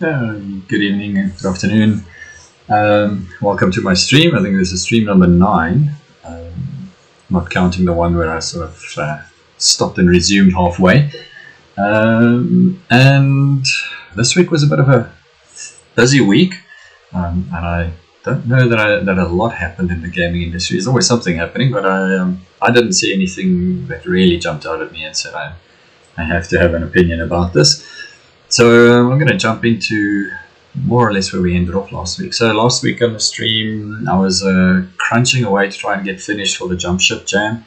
Good evening and good afternoon. Welcome to my stream. I think this is stream number 9. Not counting the one where I sort of stopped and resumed halfway. And this week was a bit of a busy week, and I don't know that a lot happened in the gaming industry. There's always something happening, but I didn't see anything that really jumped out at me and said I have to have an opinion about this. So I'm going to jump into more or less where we ended off last week. So last week on the stream, I was crunching away to try and get finished for the JumpShipJam.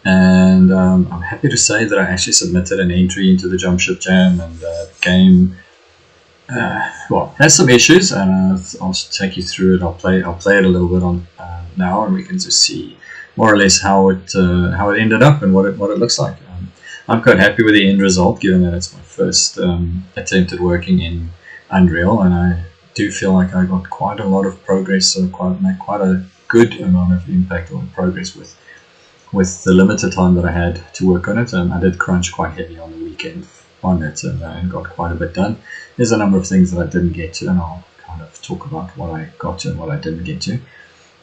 And I'm happy to say that I actually submitted an entry into the JumpShipJam, and the game has some issues, and I'll take you through it. I'll play it a little bit on now, and we can just see more or less how it ended up and what it looks like. I'm quite happy with the end result, given that it's my first attempt at working in Unreal, and I do feel like I got quite a lot of progress, so made quite a good amount of impact or progress with the limited time that I had to work on it. I did crunch quite heavy on the weekend on it, and got quite a bit done. There's a number of things that I didn't get to, and I'll kind of talk about what I got to and what I didn't get to.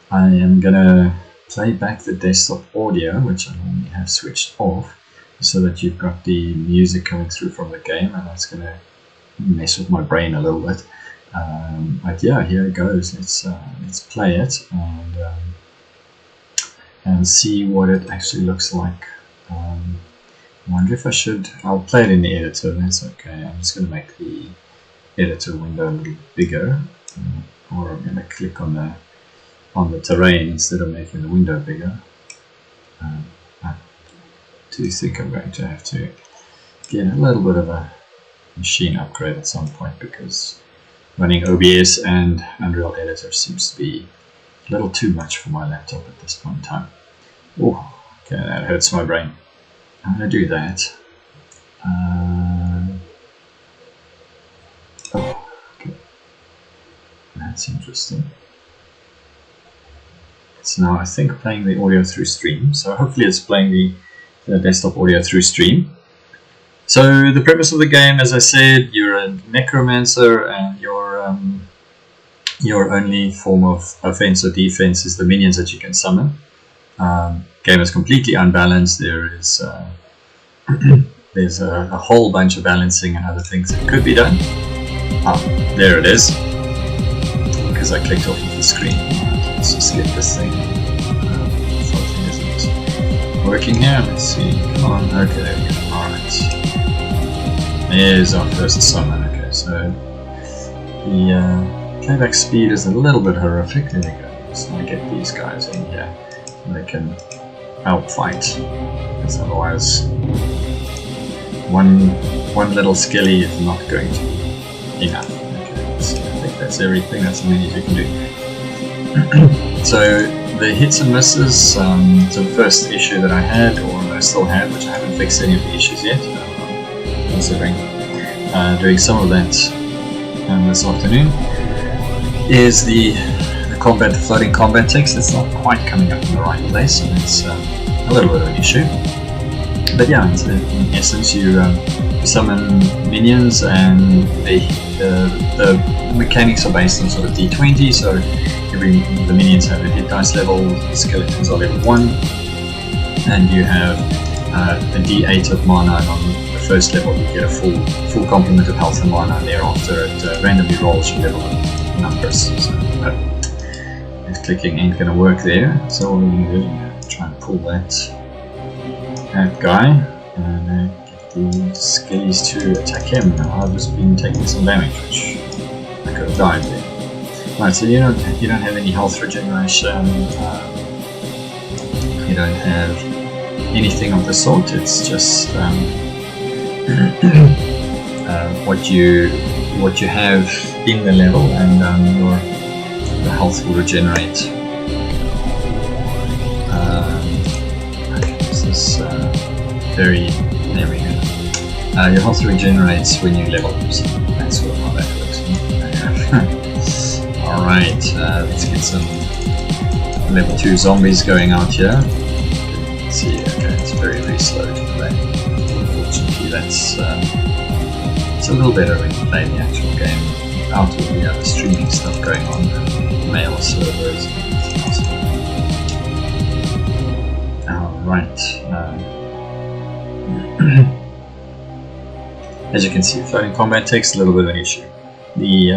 I am going to play back the desktop audio, which I normally have switched off, so that you've got the music coming through from the game, and that's going to mess with my brain a little bit. But yeah, here it goes. Let's play it and see what it actually looks like. I wonder if I should. I'll play it in the editor. That's okay. I'm just going to make the editor window a little bigger, or I'm going to click on the terrain instead of making the window bigger. I do think I'm going to have to get a little bit of a machine upgrade at some point, because running OBS and Unreal Editor seems to be a little too much for my laptop at this point in time. Oh, okay, that hurts my brain. I'm going to do that. Okay. That's interesting. It's now, I think, playing the audio through stream. So hopefully it's playing the desktop audio through stream. So the premise of the game, as I said, you're a necromancer, and your only form of offense or defense is the minions that you can summon. Game is completely unbalanced. There is there's a whole bunch of balancing and other things that could be done. There it is, because I clicked off of the screen. Let's just get this thing. Something isn't working here. Let's see. Come on. Okay, there we go. Alright. There's our first summon. Okay, so the playback speed is a little bit horrific. There we go. So I get these guys in here, and they can outfight, because otherwise one little skilly is not going to be enough. Okay, so I think that's everything. That's the many you can do. So the hits and misses. So the first issue that I had, or I still have, which I haven't fixed any of the issues yet, considering doing some of that this afternoon, is the floating combat text. It's not quite coming up in the right place, and it's a little bit of an issue. But yeah, in essence, you summon minions, and the mechanics are based on sort of D20. So the minions have a hit dice level, the skeletons are level 1, and you have a D8 of mana, and on the first level you get a full complement of health and mana, and thereafter it randomly rolls your level of numbers. So if clicking ain't going to work there, so what we're going to do, try and pull that guy, and get the skillies to attack him. Now I've just been taking some damage, which I could have died there. Right, so you don't have any health regeneration, you don't have anything of the sort. It's just what you have in the level, and your health will regenerate. Okay, this is there we go. Your health regenerates when you level, so that's sort of how that works. Alright, let's get some level 2 zombies going out here. Let's see, okay, it's very slow to play. Unfortunately, that's it's a little better when you play the actual game out of the other streaming stuff going on, mail servers and everything else. Alright. As you can see, floating combat takes a little bit of an issue. The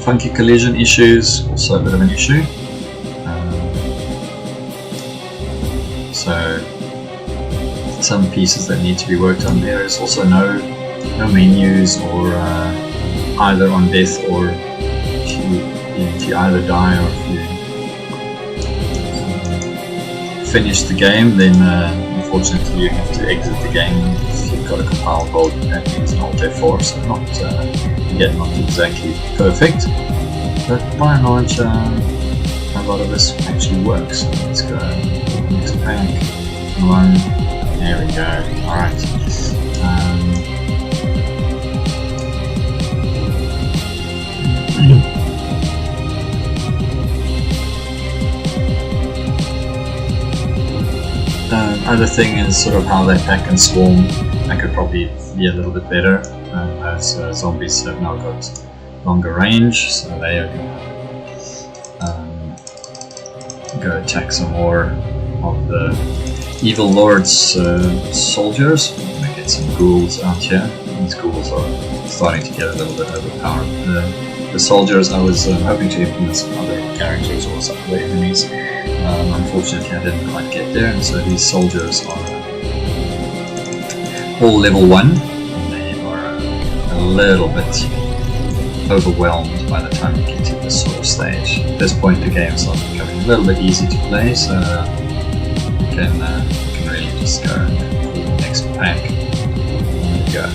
funky collision issues, also a bit of an issue. So some pieces that need to be worked on. There is also no menus, or either on death, or if you either die or if you finish the game, then unfortunately you have to exit the game. If you've got a compile build, that means an Alt F4, so not exactly perfect, but by and large a lot of this actually works. So let's go next pack. One, there we go. Alright. Other thing is sort of how they pack and swarm. That could probably be a little bit better, as zombies have now got longer range, so they are going to go attack some more of the evil lord's soldiers. We're going to get some ghouls out here. These ghouls are starting to get a little bit overpowered. The soldiers, I was hoping to implement some other characters or some other enemies. Unfortunately I didn't quite get there, and so these soldiers are all level 1, and they are a little bit overwhelmed by the time you get to this sort of stage. At this point the game is becoming a little bit easy to play, so you can really just go and pull the next pack. There we go.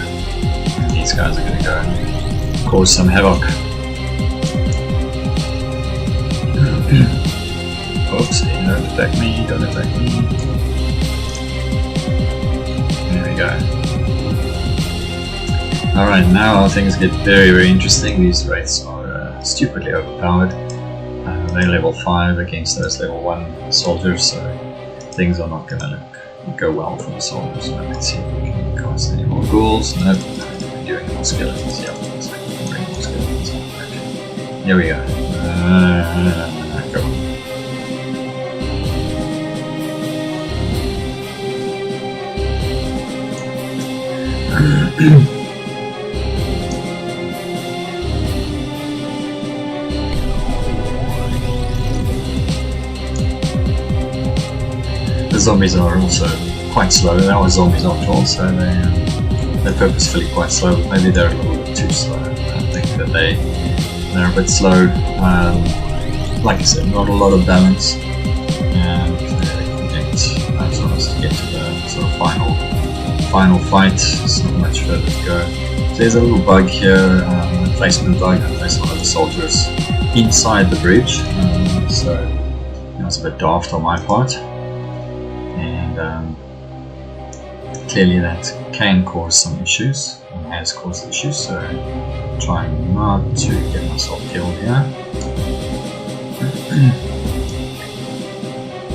And these guys are going to go and cause some havoc. Oops, don't attack me, don't attack me. There we go. Alright, now things get very, very interesting. These wraiths are stupidly overpowered. They're level 5 against those level 1 soldiers, so things are not going to go well for the soldiers. So let's see if we can cast any more ghouls. Nope, we're doing more skeletons. Yep, looks like we can bring more skeletons. Okay. Here we go. Go on. The zombies are also quite slow. That was zombies after all, so they're purposefully quite slow. Maybe they're a little bit too slow. I think that they're a bit slow. Like I said, not a lot of balance, and as long as to get to the sort of final fight, it's not much further to go. So there's a little bug here, a placement bug. I placed one of the soldiers inside the bridge, so it was a bit daft on my part, and clearly that can cause some issues, and has caused issues, so I'm trying not to get myself killed here.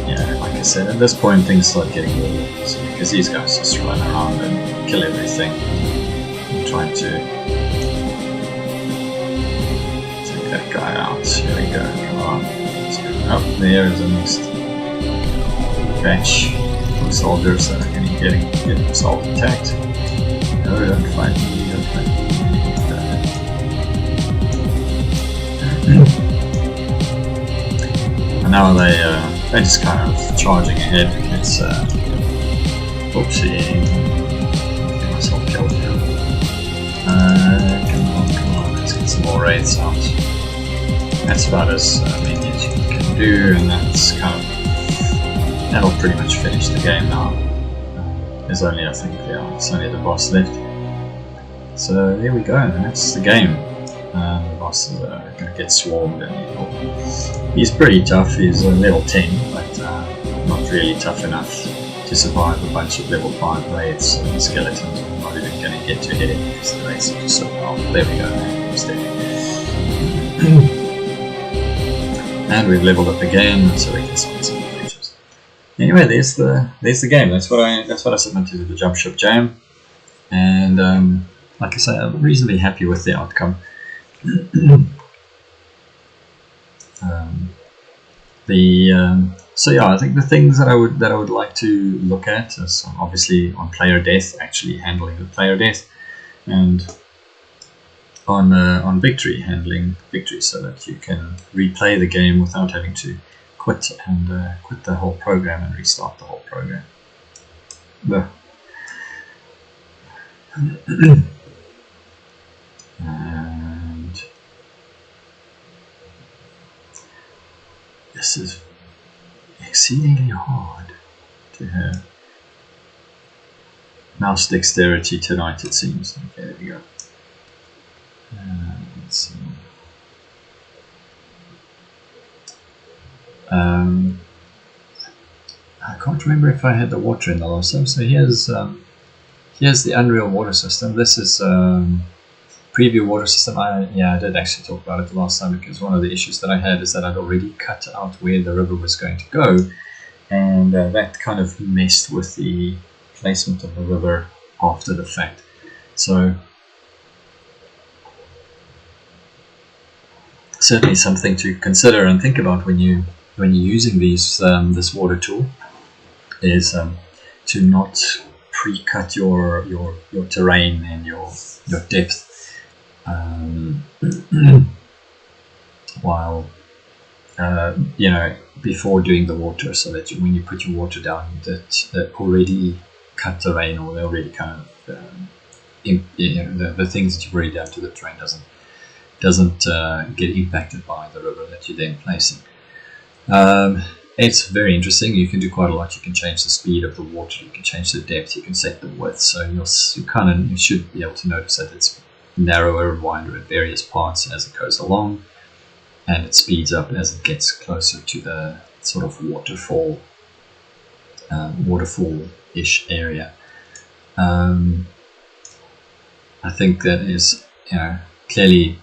Yeah, like I said, at this point things start getting a little bit easy, because these guys just run around and kill everything. I'm trying to take that guy out. Here we go, come on. Let's go. Oh, there is a next batch of soldiers that are going to get themselves attacked. No, don't fight me, don't fight me. And now they're just kind of charging ahead. It's oopsie, get myself killed here. Come on, let's get some more wraiths out. That's about as many as you can do, and that'll pretty much finish the game now. There's only, I think, it's only the boss left. So there we go, and that's the game. The boss is going to get swarmed, and he's pretty tough. He's level 10, but not really tough enough to survive a bunch of level 5 wraiths and skeletons. I'm not even going to get to hit him because the wraiths are just so powerful. There we go, he's dead. And we've leveled up again, so we can summon some creatures. Anyway, there's the game. That's what I submitted to the JumpShipJam, and like I say, I'm reasonably happy with the outcome. So yeah, I think the things that I would like to look at is obviously on player death, actually handling the player death, and on victory, handling victory, so that you can replay the game without having to quit the whole program and restart the whole program. And this is exceedingly hard to have. Mouse dexterity tonight, it seems. Okay, there we go. Let's see. I can't remember if I had the water in the last time. So here's the Unreal water system. This is preview water system. I did actually talk about it the last time, because one of the issues that I had is that I'd already cut out where the river was going to go, and that kind of messed with the placement of the river after the fact. So certainly something to consider and think about when you're using these this water tool, is to not pre-cut your terrain and your depth while before doing the water, so that when you put your water down, that already cut terrain, or already kind of the things that you've already done to the terrain doesn't get impacted by the river that you're then placing. It's very interesting. You can do quite a lot. You can change the speed of the water, you can change the depth, you can set the width, so you should be able to notice that it's narrower and wider at various parts as it goes along, and it speeds up as it gets closer to the sort of waterfall-ish area. I think that is clearly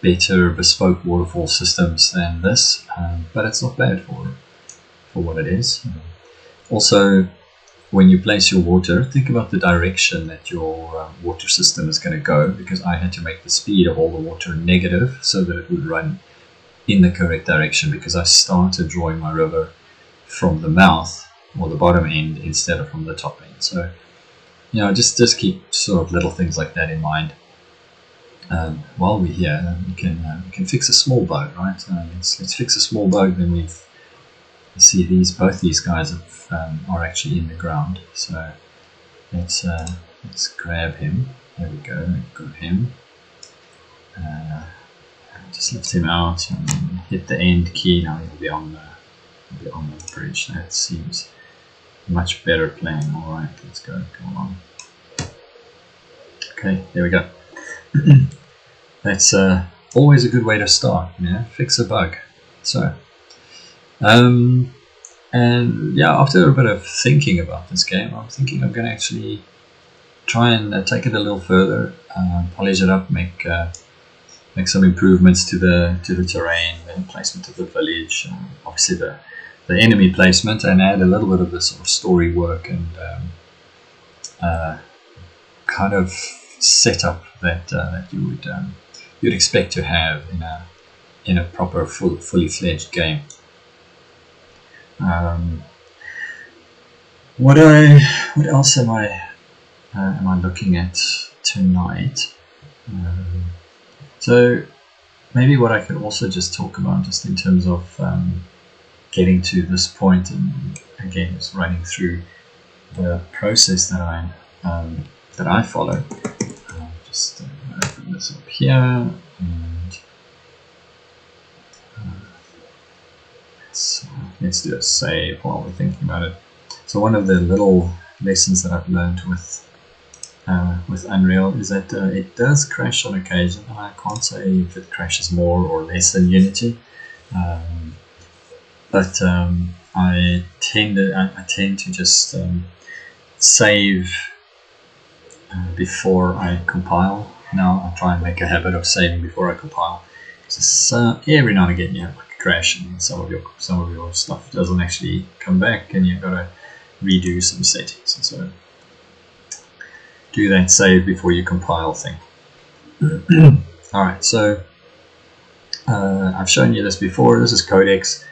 better bespoke waterfall systems than this, but it's not bad for what it is. Also, when you place your water, think about the direction that your water system is going to go, because I had to make the speed of all the water negative so that it would run in the correct direction, because I started drawing my river from the mouth or the bottom end instead of from the top end. So just keep sort of little things like that in mind. While we're here, we can fix a small boat, right? Let's fix a small boat. Then we see both these guys are actually in the ground. So let's grab him. There we go. We've got him. Just lift him out and hit the end key. Now he'll be on the bridge. That seems much better plan. All right, let's go. Come on. Okay, there we go. That's always a good way to start. Fix a bug. So, and after a bit of thinking about this game, I'm thinking I'm going to actually try and take it a little further, polish it up, make some improvements to the terrain, the placement of the village, obviously the enemy placement, and add a little bit of the sort of story work and kind of setup that you'd expect to have in a proper fully fledged game. What else am I looking at tonight? So maybe what I could also just talk about, just in terms of getting to this point, and again just running through the process that I follow. Just open this up here, and let's do a save while we're thinking about it. So one of the little lessons that I've learned with Unreal is that it does crash on occasion. I can't say if it crashes more or less than Unity, but I tend to just save before I compile. Now I try and make a habit of saving before I compile. Just every now and again you have like a crash, and some of your stuff doesn't actually come back, and you've got to redo some settings. And so do that save before you compile thing. Alright, so I've shown you this before. This is Codex,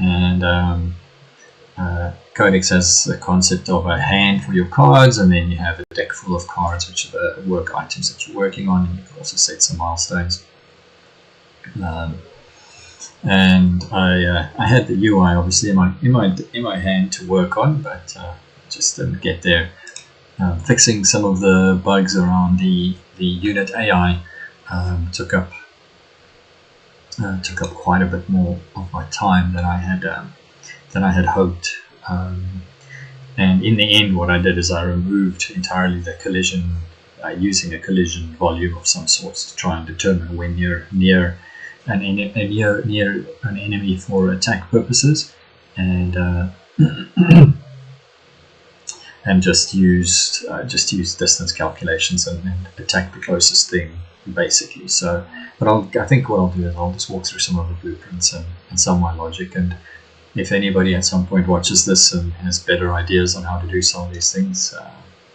and Codex has the concept of a hand for your cards, and then you have a deck full of cards, which are the work items that you're working on, and you can also set some milestones. And I had the UI obviously in my hand to work on, but just didn't get there. Fixing some of the bugs around the unit AI took up quite a bit more of my time than I had hoped. And in the end, what I did is I removed entirely the collision, using a collision volume of some sorts to try and determine when you're near an enemy for attack purposes, and and just used distance calculations and attack the closest thing, basically. So, but I think what I'll do is I'll just walk through some of the blueprints and some of my logic, and if anybody at some point watches this and has better ideas on how to do some of these things,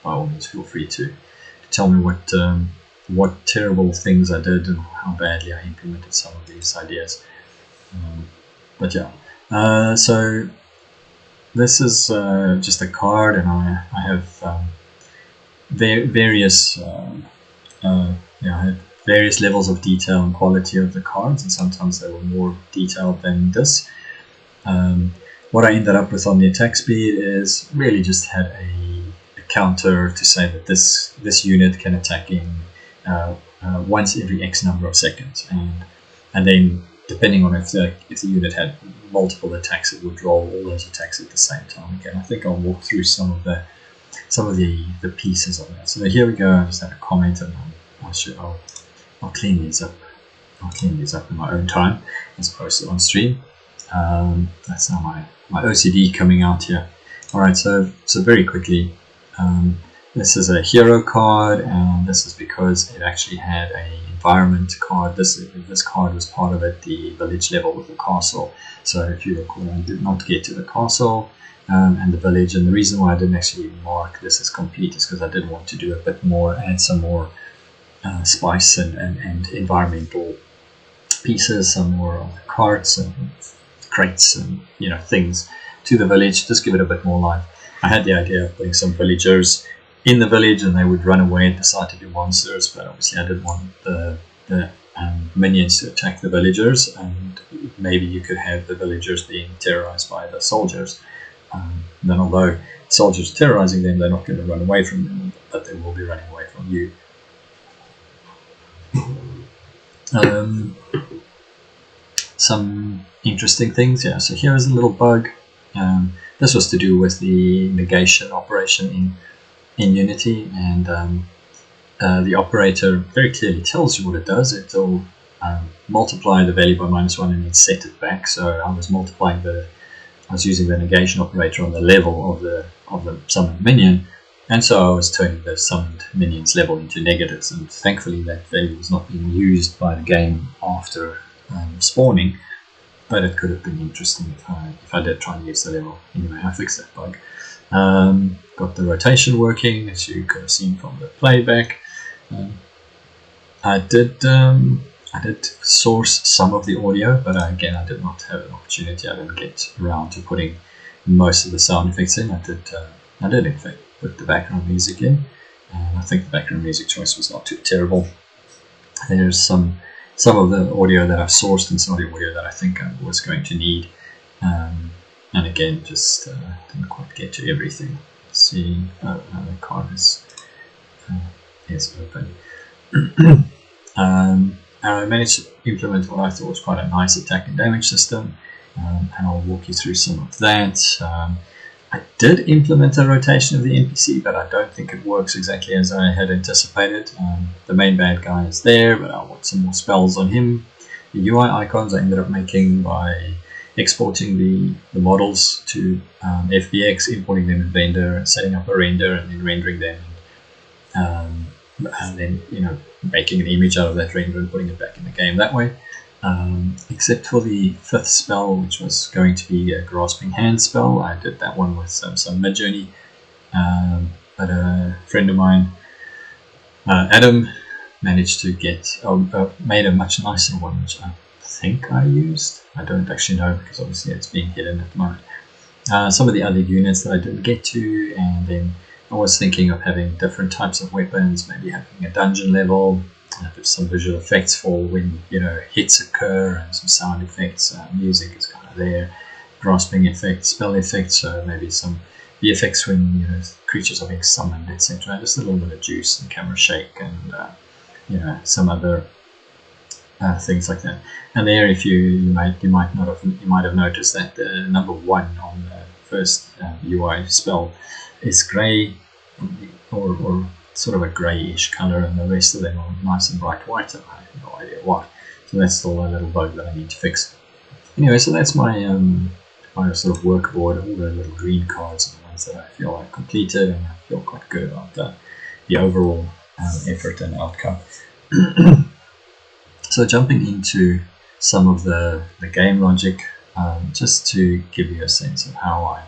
by all means feel free to tell me what terrible things I did and how badly I implemented some of these ideas. But yeah, so this is just a card, and I have various I had various levels of detail and quality of the cards, and sometimes they were more detailed than this. What I ended up with on the attack speed is really just had a counter to say that this unit can attack in once every X number of seconds, and then depending on if the unit had multiple attacks, it would roll all those attacks at the same time. Again, I think I'll walk through some of the pieces of that. So here we go. I just had a comment, and I'll clean these up. I'll clean these up in my own time as opposed to on stream. That's now my OCD coming out here. Alright, so very quickly, this is a hero card, and this is because it actually had an environment card. This card was part of it, the village level with the castle. So if you recall, I did not get to the castle and the village, and the reason why I didn't actually mark this as complete is because I did want to do a bit more, add some more spice and environmental pieces, some more carts and crates and things to the village, just give it a bit more life. I had the idea of putting some villagers in the village, and they would run away and decide to do monsters, but obviously I didn't want the minions to attack the villagers, and maybe you could have the villagers being terrorized by the soldiers. Then although soldiers are terrorizing them, they're not going to run away from them, but they will be running away from you. Some interesting things, yeah. So here is a little bug. This was to do with the negation operation in Unity, and the operator very clearly tells you what it does. It'll multiply the value by -1 and then set it back. So I was using the negation operator on the level of the summoned minion, and so I was turning the summoned minion's level into negatives, and thankfully that value was not being used by the game after spawning, but it could have been interesting if I did try and use the level. Anyway, I fixed that bug. Got the rotation working, as you could have seen from the playback. I did source some of the audio, but again, I did not have an opportunity. I didn't get around to putting most of the sound effects in. I did in fact put the background music in, and I think the background music choice was not too terrible. There's some of the audio that I've sourced and some of the audio that I think I was going to need, and again, just didn't quite get to everything. Let's see, the card is open. I managed to implement what I thought was quite a nice attack and damage system, and I'll walk you through some of that. I did implement a rotation of the NPC, but I don't think it works exactly as I had anticipated. The main bad guy is there, but I want some more spells on him. The UI icons I ended up making by exporting the models to FBX, importing them in Blender, setting up a render, and then rendering them, and then making an image out of that render and putting it back in the game that way. Except for the 5th spell, which was going to be a grasping hand spell. I did that one with some Midjourney, but a friend of mine Adam managed to get made a much nicer one, which I think I used. I don't actually know because obviously it's being hidden at the moment. Some of the other units that I didn't get to, and then I was thinking of having different types of weapons, maybe having a dungeon level, with some visual effects for when hits occur, and some sound effects. Music is kind of there, grasping effects, spell effects, so maybe some the effects when creatures are being summoned, etc. Just a little bit of juice and camera shake, and some other things like that. And there, if you might have noticed that the number 1 on the first UI spell is grey, or sort of a greyish colour, and the rest of them are nice and bright white, and I have no idea why. So that's still a little bug that I need to fix. Anyway, so that's my my sort of workboard, all the little green cards are the ones that I feel I completed, and I feel quite good about the overall effort and outcome. So jumping into some of the game logic, just to give you a sense of how I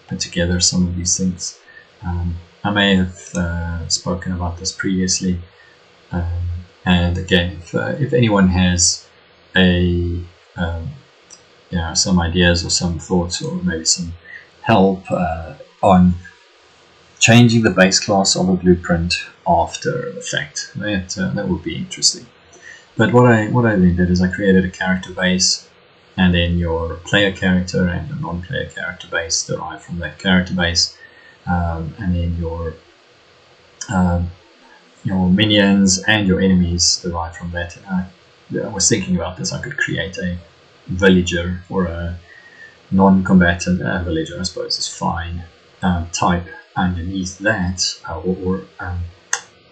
put together some of these things. I may have spoken about this previously, and again, if anyone has some ideas or some thoughts, or maybe some help on changing the base class of a blueprint after the fact, that would be interesting. But what I then did is I created a character base, and then your player character and a non-player character base derived from that character base, and then your minions and your enemies derived from that. I was thinking about this. I could create a villager, or a non-combatant villager, I suppose is fine, type underneath that, or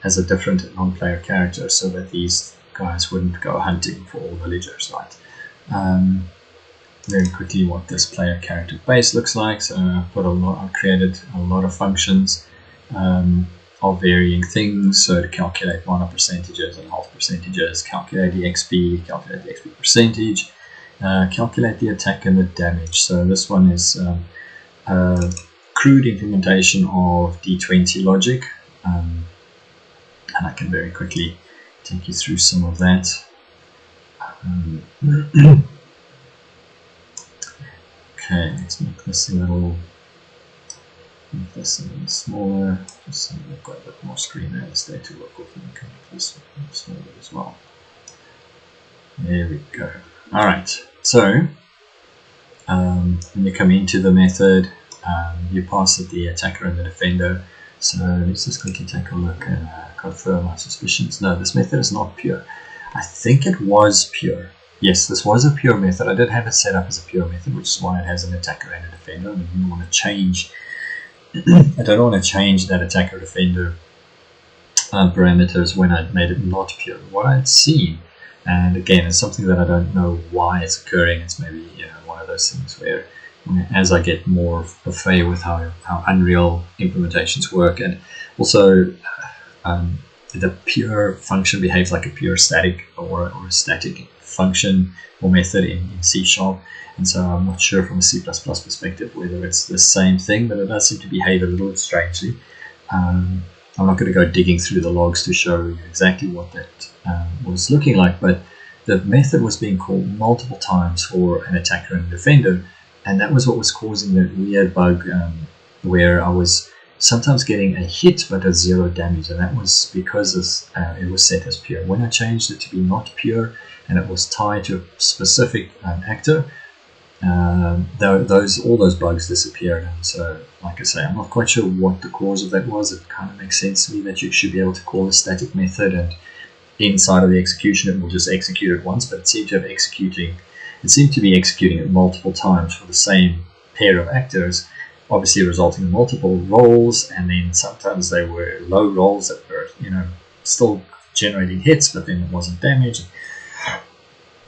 as a different non-player character, so that these guys wouldn't go hunting for all villagers, right? Very quickly, what this player character base looks like. So I've created a lot of functions of varying things. So to calculate mana percentages and health percentages, calculate the XP percentage, calculate the attack and the damage. So this one is a crude implementation of D20 logic, and I can very quickly take you through some of that. Okay, let's make this a little smaller, just so we've got a bit more screen real estate to work with, and we can make this smaller as well. There we go. Alright, so when you come into the method, you pass it the attacker and the defender. So let's just quickly take a look and confirm my suspicions. No, this method is not pure. I think it was pure. Yes, this was a pure method. I did have it set up as a pure method, which is why it has an attacker and a defender. I didn't want to change. I don't want to change that attacker defender parameters when I made it not pure. What I'd seen, and again, it's something that I don't know why it's occurring. It's maybe one of those things where, as I get more au fait with how Unreal implementations work, and also the pure function behaves like a pure static or a static function or method in C#, and so I'm not sure from a C++ perspective whether it's the same thing, but it does seem to behave a little strangely. I'm not going to go digging through the logs to show you exactly what that was looking like, but the method was being called multiple times for an attacker and a defender, and that was what was causing the weird bug where I was sometimes getting a hit but a 0 damage, and that was because it was set as pure. When I changed it to be not pure and it was tied to a specific actor, all those bugs disappeared. And so, like I say, I'm not quite sure what the cause of that was. It kind of makes sense to me that you should be able to call a static method, and inside of the execution it will just execute it once, but it seemed to be executing it multiple times for the same pair of actors, obviously resulting in multiple rolls, and then sometimes they were low rolls that were still generating hits, but then it wasn't damage.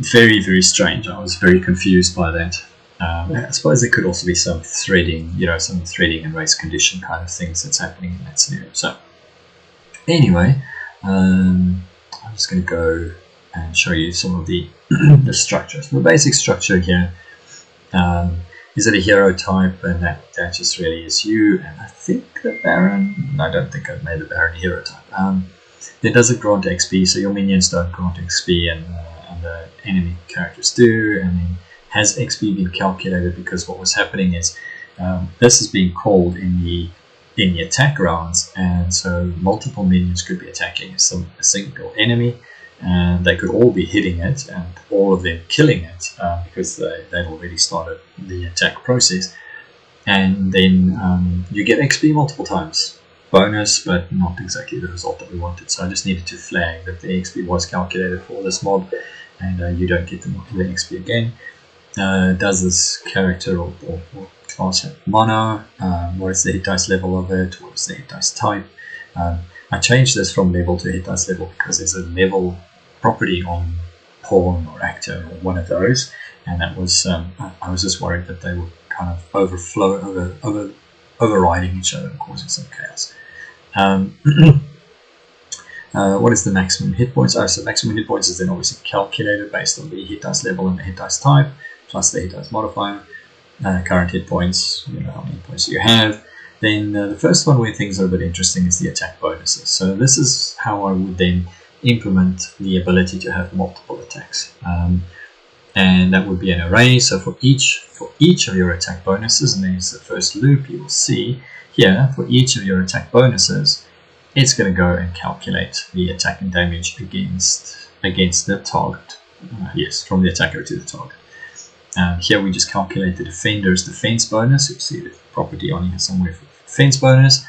Very, very strange. I was very confused by that. I suppose there could also be some threading, and race condition kind of things that's happening in that scenario. So anyway, I'm just going to go and show you some of the the structures. The basic structure here is it a hero type, and that just really is you. And I think the Baron, I don't think I've made the Baron a hero type. Then does it grant XP? So your minions don't grant XP, and the enemy characters do. And then has XP been calculated? Because what was happening is this is being called in the attack rounds, and so multiple minions could be attacking a single enemy, and they could all be hitting it, and all of them killing it because they'd already started the attack process. And then you get XP multiple times. Bonus, but not exactly the result that we wanted. So I just needed to flag that the XP was calculated for this mob, and you don't get the XP again. Does this character or class have mono? What is the hit dice level of it? What is the hit dice type? I changed this from level to hit dice level because there's a level property on pawn or actor or one of those, and that was I was just worried that they would kind of overriding each other and causing some chaos. What is the maximum hit points? So maximum hit points is then obviously calculated based on the hit dice level and the hit dice type, plus the hit dice modifier. Current hit points, you know how many points you have. Then the first one where things are a bit interesting is the attack bonuses. So this is how I would then implement the ability to have multiple attacks. And that would be an array. So for each of your attack bonuses, and there's the first loop, you will see here, for each of your attack bonuses, it's going to go and calculate the attack and damage against the target. Yes, from the attacker to the target. Here we just calculate the defender's defense bonus. You'll see the property on here somewhere for defense bonus.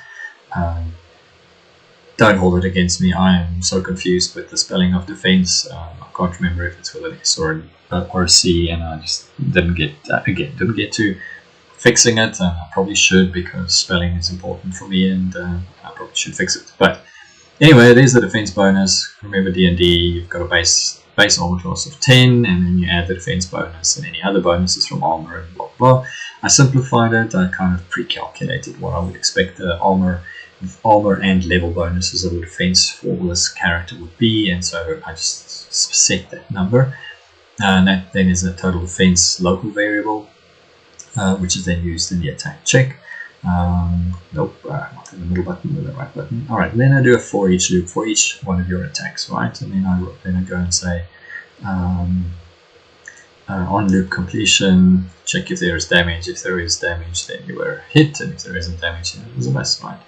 Don't hold it against me. I am so confused with the spelling of defense. I can't remember if it's with an S or a C, and I just didn't get to fixing it. I probably should, because spelling is important for me, and I probably should fix it. But anyway, there's the defense bonus. Remember, D&D, you've got a base armor class of 10, and then you add the defense bonus and any other bonuses from armor and blah blah. I simplified it. I kind of pre-calculated what I would expect the armor and level bonuses of the defense for this character would be, and so I just set that number, and that then is a total defense local variable, which is then used in the attack check. Nope, not in the middle button, with the right button. Alright, then I do a for each loop for each one of your attacks, right? And then I go and say on loop completion, check if there is damage. If there is damage, then you were hit, and if there isn't damage, then it was a miss, right?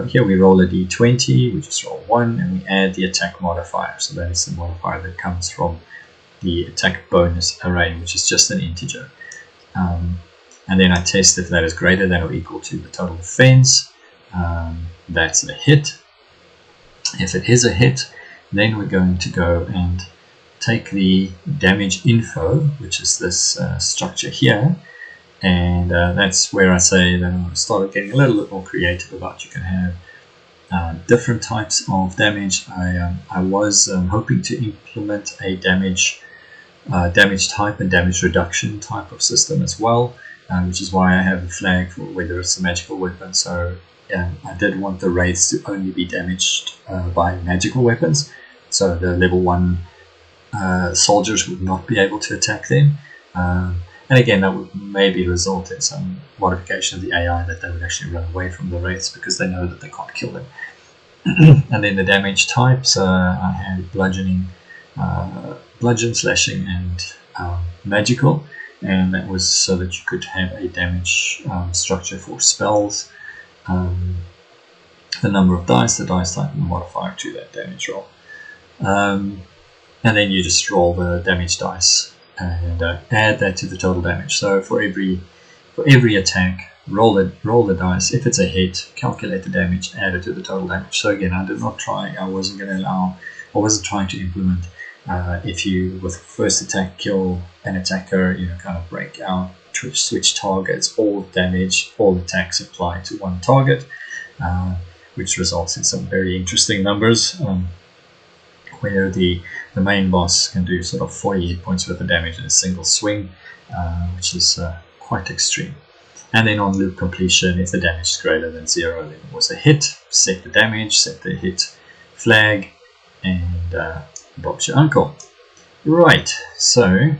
Here we roll a d20, we just roll 1, and we add the attack modifier. So that is the modifier that comes from the attack bonus array, which is just an integer. And then I test if that is greater than or equal to the total defense. That's a hit. If it is a hit, then we're going to go and take the damage info, which is this structure here, and that's where I say that I started getting a little bit more creative about you can have different types of damage. I was hoping to implement a damage type and damage reduction type of system as well, which is why I have a flag for whether it's a magical weapon. So I did want the wraiths to only be damaged by magical weapons, so the level 1 soldiers would not be able to attack them. And again, that would maybe result in some modification of the AI, that they would actually run away from the wraiths because they know that they can't kill them. And then the damage types, I had bludgeoning, bludgeon, slashing, and magical, and that was so that you could have a damage structure for spells, the number of dice, the dice type, and the modifier to that damage roll. And then you just roll the damage dice and add that to the total damage. So for every attack, roll the dice. If it's a hit, calculate the damage, add it to the total damage. So again, I did not try. I wasn't trying to implement. If you with first attack kill an attacker, kind of break out, switch targets, all damage, all attacks apply to one target, which results in some very interesting numbers. Where the main boss can do sort of 40 hit points worth of damage in a single swing, which is quite extreme. And then on loop completion, if the damage is greater than 0, then it was a hit. Set the damage, set the hit flag, and Bob's your uncle. Right, so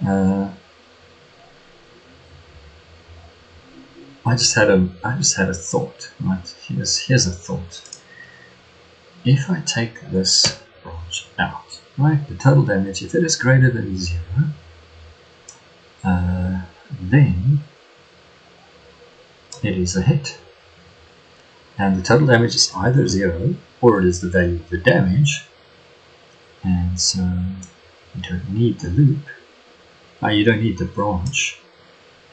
I just had a thought. Right, here's a thought. if I take this branch out, right, the total damage, if it is greater than 0, then it is a hit. And the total damage is either 0 or it is the value of the damage. And so you don't need the loop, you don't need the branch,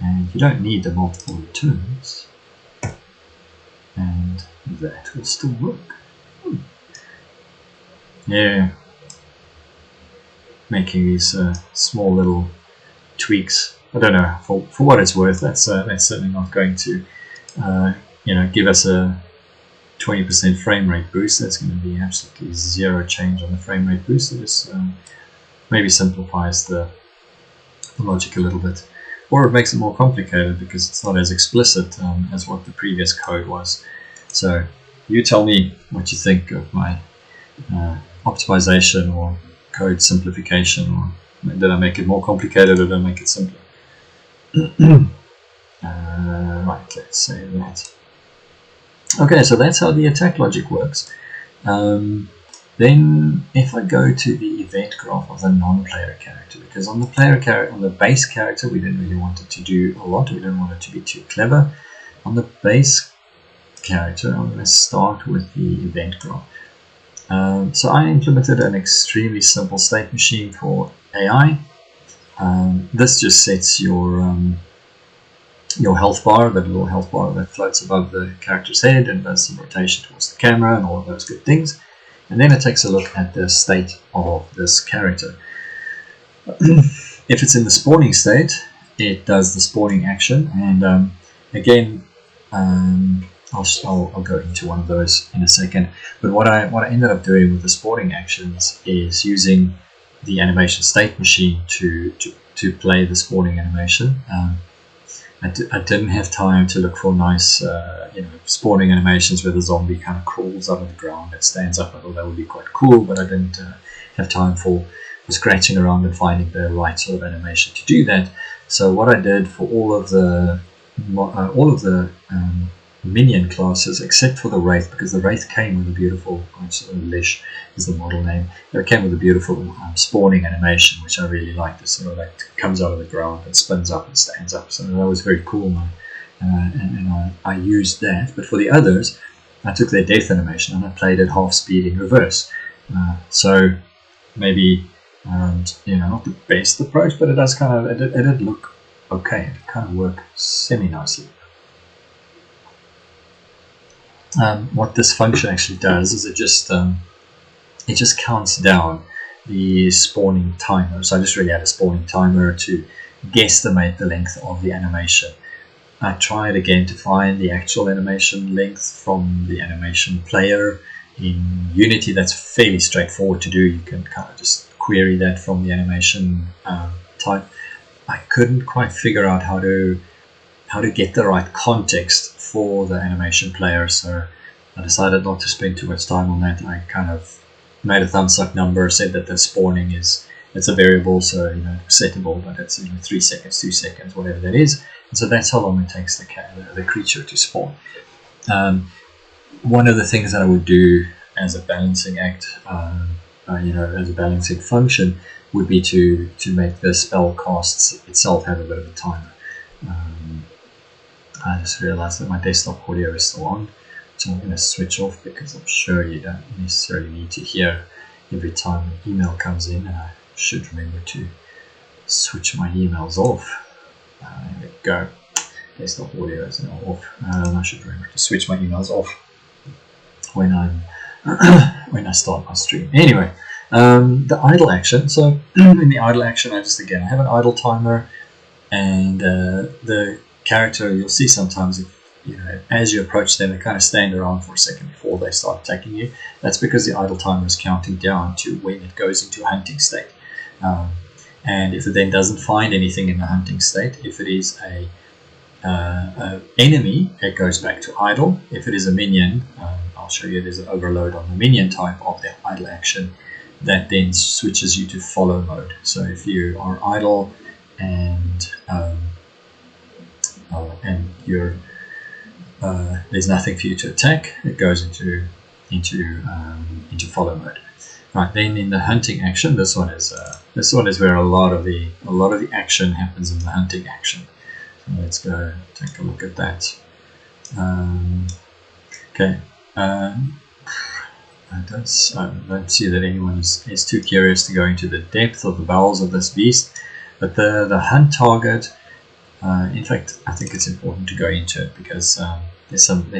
and you don't need the multiple returns, and that will still work. Yeah, making these small little tweaks. I don't know, for what it's worth, that's certainly not going to give us a 20% frame rate boost. That's going to be absolutely zero change on the frame rate boost. It just maybe simplifies the logic a little bit, or it makes it more complicated because it's not as explicit as what the previous code was. So you tell me what you think of my optimization or code simplification, or did I make it more complicated or did I make it simpler? Right, let's save that. Okay, so that's how the attack logic works. Then if I go to the event graph of the non-player character, because on the player character, on the base character, we didn't really want it to do a lot. We didn't want it to be too clever. On the base character, I'm going to start with the event graph. So I implemented an extremely simple state machine for AI. This just sets your health bar, that little health bar that floats above the character's head and does some rotation towards the camera and all of those good things. And then it takes a look at the state of this character. If it's in the spawning state, it does the spawning action. And again, I'll go into one of those in a second. But what I ended up doing with the spawning actions is using the animation state machine to play the spawning animation. I didn't have time to look for nice spawning animations where the zombie kind of crawls out of the ground and stands up. I thought that would be quite cool, but I didn't have time for scratching around and finding the right sort of animation to do that. So what I did for all of the minion classes, except for the Wraith, because the Wraith came with a beautiful, Lish is the model name, it came with a beautiful spawning animation, which I really liked. It sort of like comes out of the ground and spins up and stands up, so that was very cool, and I used that. But for the others, I took their death animation and I played it half speed in reverse. So maybe not the best approach, but it does kind of, it did look okay. It kind of worked semi-nicely. What this function actually does is it just counts down the spawning timer. So I just really had a spawning timer to guesstimate the length of the animation. I tried again to find the actual animation length from the animation player. In Unity, that's fairly straightforward to do. You can kind of just query that from the animation type. I couldn't quite figure out how to get the right context for the animation player, so I decided not to spend too much time on that. I kind of made a thumbs up number, said that the spawning it's a variable, so settable, but it's 3 seconds, 2 seconds, whatever that is, and so that's how long it takes the creature to spawn. One of the things that I would do as a balancing act, as a balancing function, would be to make the spell casts itself have a bit of a timer. I just realized that my desktop audio is still on, so I'm going to switch off because I'm sure you don't necessarily need to hear every time an email comes in, and I should remember to switch my emails off. There we go. Desktop audio is now off. I should remember to switch my emails off when I start my stream. Anyway, the idle action. So in the idle action, I have an idle timer, and the character, you'll see sometimes as you approach them, they kind of stand around for a second before they start attacking you. That's because the idle timer is counting down to when it goes into a hunting state. And if it then doesn't find anything in the hunting state, if it is a enemy, it goes back to idle. If it is a minion, I'll show you there's an overload on the minion type of the idle action that then switches you to follow mode. So if you are idle and you're there's nothing for you to attack, it goes into into follow mode. Right, then in the hunting action, this one is where a lot of the action happens in the hunting action. So let's go take a look at that. Okay. I don't see that anyone is too curious to go into the depth of the bowels of this beast, but the hunt target. In fact, I think it's important to go into it because there's some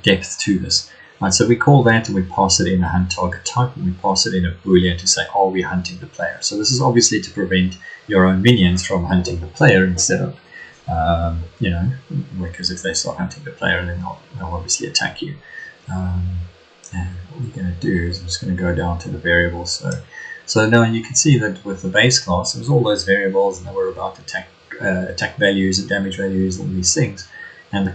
depth to this. Right, so we call that and we pass it in a hunt target type, and we pass it in a boolean to say, are we hunting the player? So this is obviously to prevent your own minions from hunting the player instead of, because if they start hunting the player, then they'll obviously attack you. And what we're going to do is I'm just going to go down to the variables. So now you can see that with the base class, there was all those variables, and they were about attack values and damage values, all these things. And the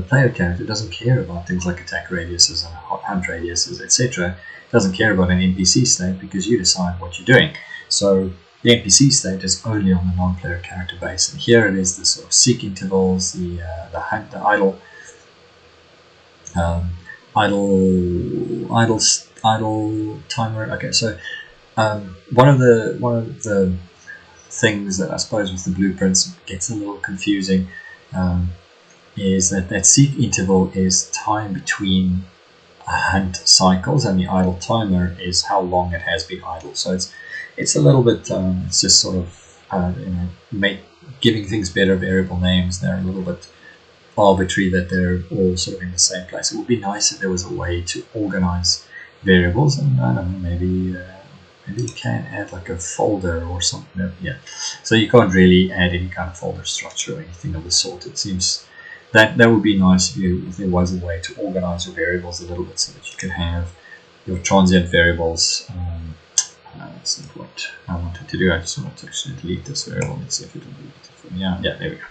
player character, doesn't care about things like attack radiuses and hunt radiuses, etc. Doesn't care about an NPC state because you decide what you're doing. So the NPC state is only on the non-player character base, and here it is the sort of seek intervals, the hunt, the idle timer. Okay, so one of the things that I suppose with the blueprints gets a little confusing is that seek interval is time between hunt cycles, and the idle timer is how long it has been idle. So it's a little bit it's just sort of giving things better variable names. They're a little bit arbitrary that they're all sort of in the same place. It would be nice if there was a way to organize variables, and I don't know, maybe you can add like a folder or something. Yeah, so you can't really add any kind of folder structure or anything of the sort. It seems that would be nice if there was a way to organize your variables a little bit so that you could have your transient variables. That's not what I wanted to do. I just wanted to actually delete this variable. Let's see if it will delete it for me. Yeah, there we go.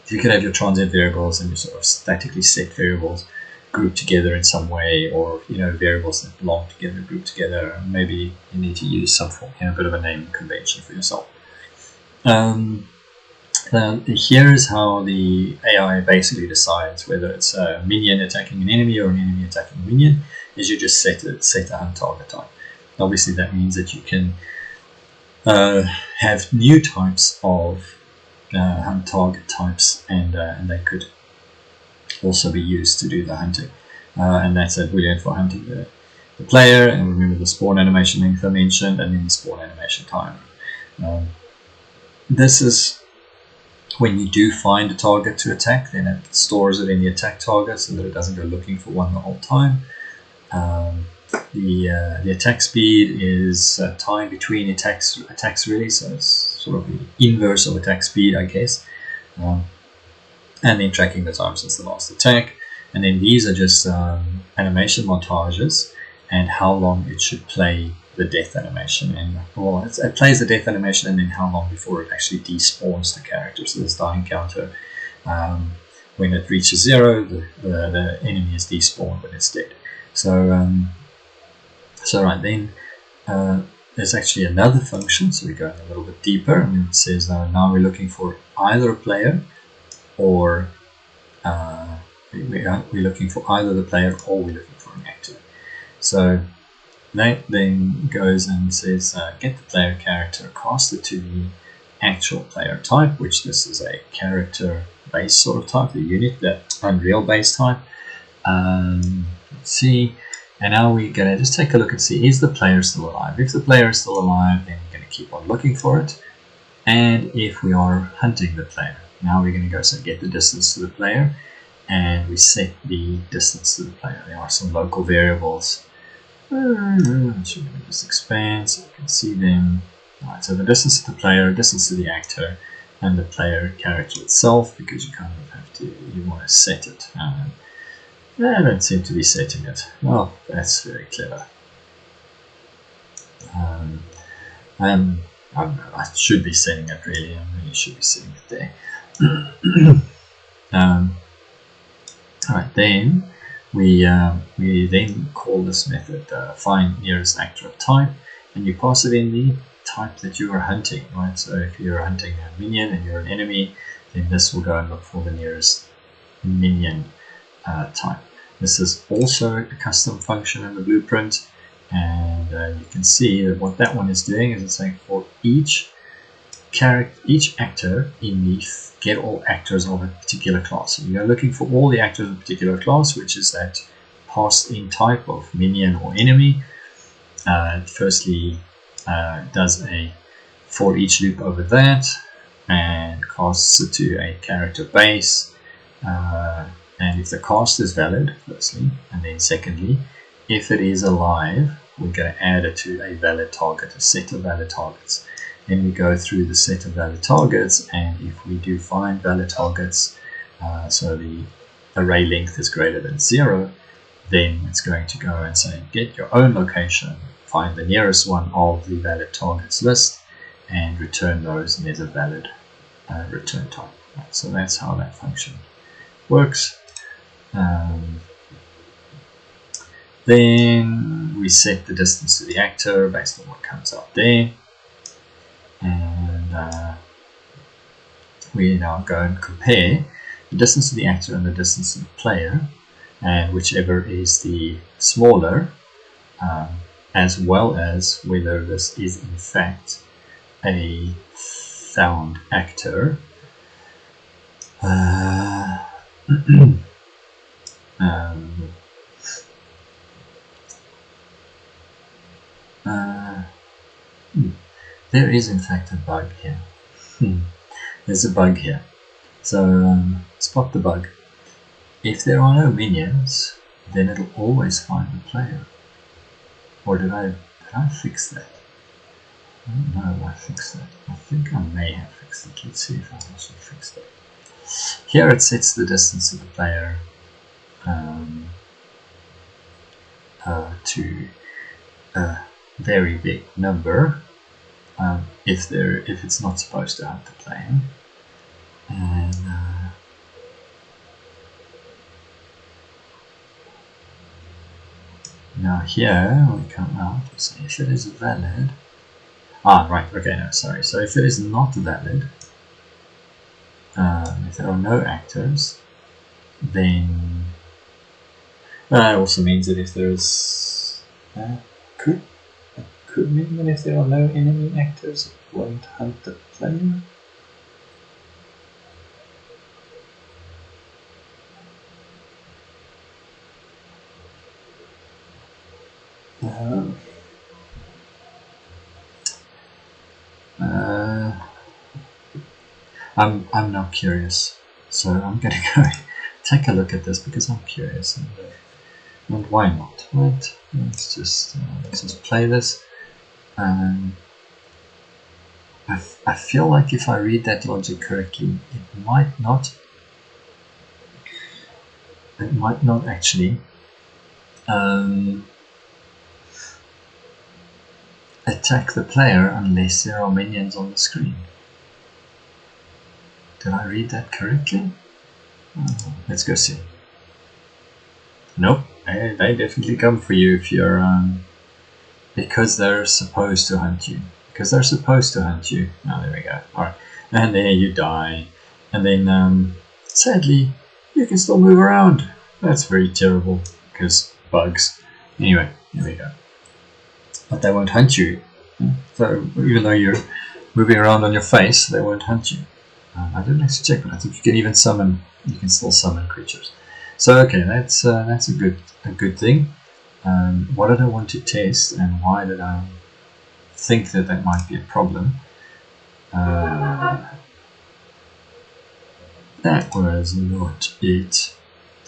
If you could have your transient variables and your sort of statically set variables grouped together in some way, or variables that belong together grouped together, maybe you need to use some form, a bit of a naming convention for yourself. Here is how the AI basically decides whether it's a minion attacking an enemy or an enemy attacking a minion. Is you just set a hunt target type. Obviously, that means that you can have new types of hunt target types, and they could also be used to do the hunting. And that's a boolean for hunting the player. And remember the spawn animation length I mentioned, and then the spawn animation time. This is when you do find a target to attack, then it stores it in the attack target so that it doesn't go looking for one the whole time. The attack speed is time between attacks really, so it's sort of the inverse of attack speed, I guess. And then tracking the time since the last attack. And then these are just animation montages and how long it should play the death animation. And it plays the death animation and then how long before it actually despawns the character. So this dying counter, when it reaches 0, the enemy is despawned when it's dead. So right then, there's actually another function. So we're going a little bit deeper, and it says now we're looking for either a player or we're looking for either the player or we're looking for an actor. So that then goes and says get the player character, cast it to the actual player type, which this is a character base sort of type, the unit, the Unreal base type. Let's see. And now we're going to just take a look and see, is the player still alive? If the player is still alive, then we're going to keep on looking for it. And if we are hunting the player, now we're going to go get the distance to the player, and we set the distance to the player. There are some local variables. Should we just expand so you can see them? Alright, so the distance to the player, distance to the actor, and the player character itself, because you kind of have to, you want to set it. I don't seem to be setting it. Well, that's very clever. I should be setting it really. I really should be setting it there. Alright, then we then call this method find nearest actor of type, and you pass it in the type that you are hunting. Right. So if you're hunting a minion and you're an enemy, then this will go and look for the nearest minion type. This is also a custom function in the blueprint, and you can see that what that one is doing is it's saying for each actor in the get all actors of a particular class. So you're looking for all the actors of a particular class, which is that passed in type of minion or enemy. Firstly, does a for each loop over that and casts it to a character base. And if the cast is valid, firstly, and then secondly, if it is alive, we're going to add it to a valid target, a set of valid targets. Then we go through the set of valid targets, and if we do find valid targets, so the array length is greater than 0, then it's going to go and say get your own location, find the nearest one of the valid targets list, and return those, and there's a valid return type. Right, so that's how that function works. Then we set the distance to the actor based on what comes out there, and we now go and compare the distance to the actor and the distance to the player, and whichever is the smaller, as well as whether this is in fact a found actor. There is in fact a bug here. There's a bug here. So spot the bug. If there are no minions, then it'll always find the player. Or did I fix that? I don't know if I fixed that. I think I may have fixed it. Let's see if I also fixed it. Here it sets the distance to the player to a very big number if it's not supposed to hunt the player. And now here we come out and say if it is valid. Right, okay, no, sorry. So if it is not valid, if there are no actors, then that also means that if there's could mean that if there are no enemy actors, it won't hunt the player. I'm now curious, so I'm going to go take a look at this because I'm curious, and why not? Right? Let's just play this. I feel like if I read that logic correctly, it might not actually attack the player unless there are minions on the screen. Did I read that correctly? Let's go see. Nope, they definitely come for you if you're because they're supposed to hunt you. Because they're supposed to hunt you. Oh, there we go. Alright, and there you die. And then sadly you can still move around. That's very terrible because bugs. Anyway, here we go. But they won't hunt you. So even though you're moving around on your face, they won't hunt you. I didn't actually check, but I think you can even summon. You can still summon creatures. So okay, that's a good thing. What did I want to test, and why did I think that might be a problem? That was not it.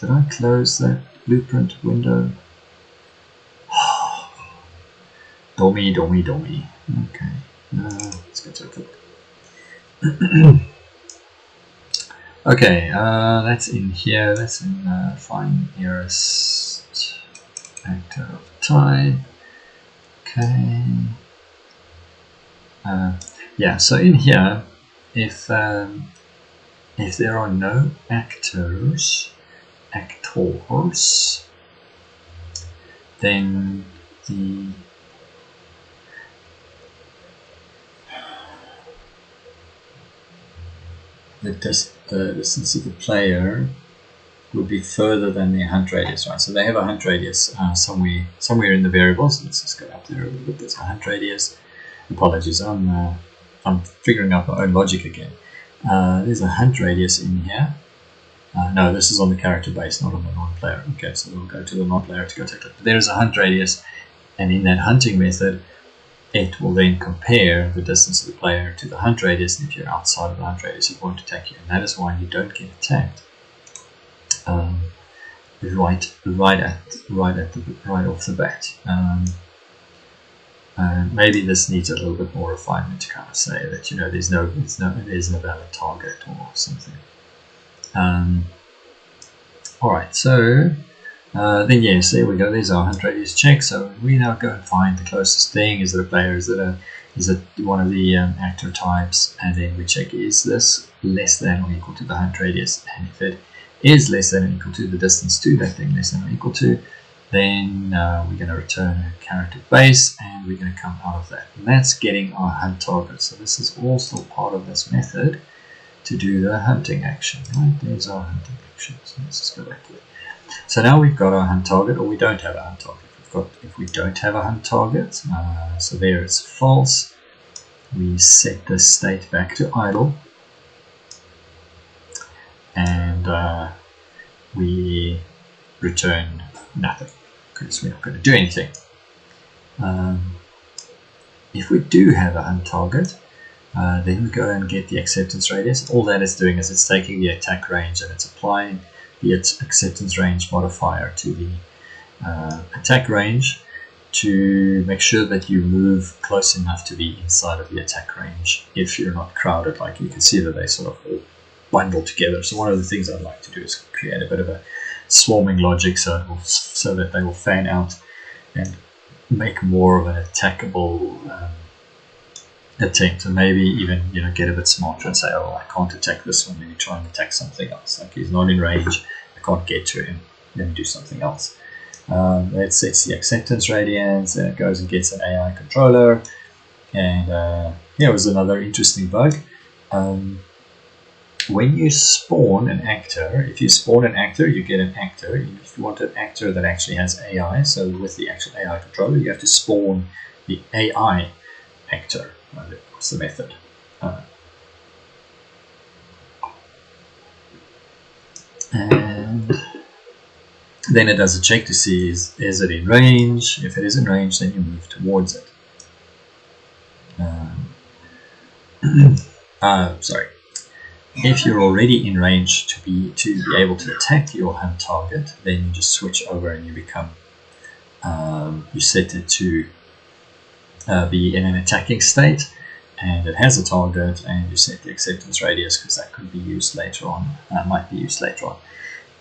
Did I close that blueprint window? Dummy. Okay, let's go take a look. Okay, that's in here. That's in find nearest actor of type. Okay. Yeah. So in here, if there are no actors, then the distance of the player would be further than their hunt radius, right? So they have a hunt radius somewhere in the variables. Let's just go up there a little bit. There's a hunt radius. Apologies, I'm figuring out my own logic again. There's a hunt radius in here. No, this is on the character base, not on the non-player. Okay, so we'll go to the non-player to go take a look. There is a hunt radius, and in that hunting method, it will then compare the distance of the player to the hunt radius, and if you're outside of the hunt radius, it won't attack you. And that is why you don't get attacked right off the bat. Maybe this needs a little bit more refinement to kind of say that, you know, there's no valid target or something. Alright, so then yes, there we go, there's our hunt radius check. So we now go and find the closest thing. Is it a player? Is it one of the actor types? And then we check, is this less than or equal to the hunt radius? And if it is less than or equal to the distance to that thing, less than or equal to, then we're going to return a character base, and we're going to come out of that. And that's getting our hunt target. So this is all still part of this method to do the hunting action. Right, there's our hunting action. So let's just go back to it. So now we've got our hunt target, or we don't have a hunt target. If we don't have a hunt target, so there it's false. We set the state back to idle, and we return nothing because we're not going to do anything. If we do have a hunt target, then we go and get the acceptance radius. All that is doing is it's taking the attack range and it's applying the acceptance range modifier to the attack range to make sure that you move close enough to be inside of the attack range if you're not crowded. Like you can see that they sort of all bundle together. So one of the things I'd like to do is create a bit of a swarming logic so that they will fan out and make more of an attackable attempt, and maybe even, you know, get a bit smarter and say, oh, I can't attack this one, let me try and attack something else. Like, he's not in range, I can't get to him, let me do something else. It sets the acceptance radius, and it goes and gets an AI controller, and yeah, it was another interesting bug. When you spawn an actor, if you spawn an actor, you get an actor. If you want an actor that actually has AI, so with the actual AI controller, you have to spawn the AI actor. What's the method? And then it does a check to see is it in range. If it is in range, then you move towards it. Sorry. If you're already in range to be able to attack your hunt target, then you just switch over and you become you set it to be in an attacking state, and it has a target, and you set the acceptance radius because that could be used later on, might be used later on,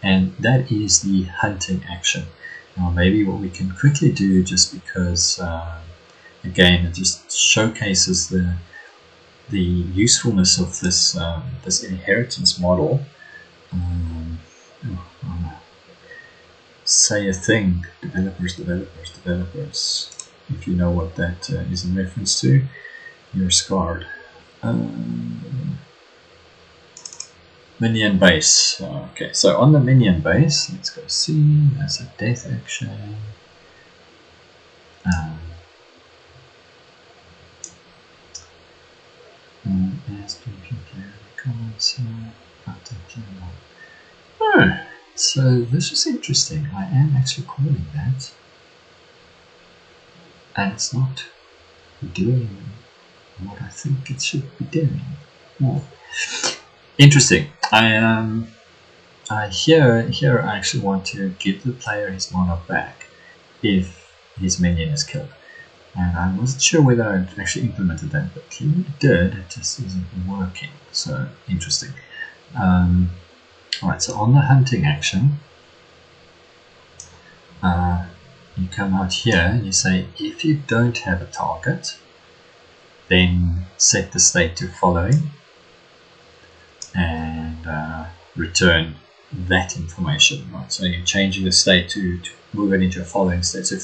and that is the hunting action. Now maybe what we can quickly do, just because again it just showcases the usefulness of this this inheritance model. Say a thing, developers. If you know what that is in reference to, you're scarred. Minion base. Okay, so on the minion base, let's go see. That's a death action. So this is interesting. I am actually calling that, and it's not doing what I think it should be doing. Oh. Interesting. Here I actually want to give the player his mana back if his minion is killed. And I wasn't sure whether I'd actually implemented that, but clearly it did, it just isn't working. So, interesting. Alright, so on the hunting action, you come out here and you say, if you don't have a target, then set the state to following, and return that information. Right? So you're changing the state to move it into a following state. So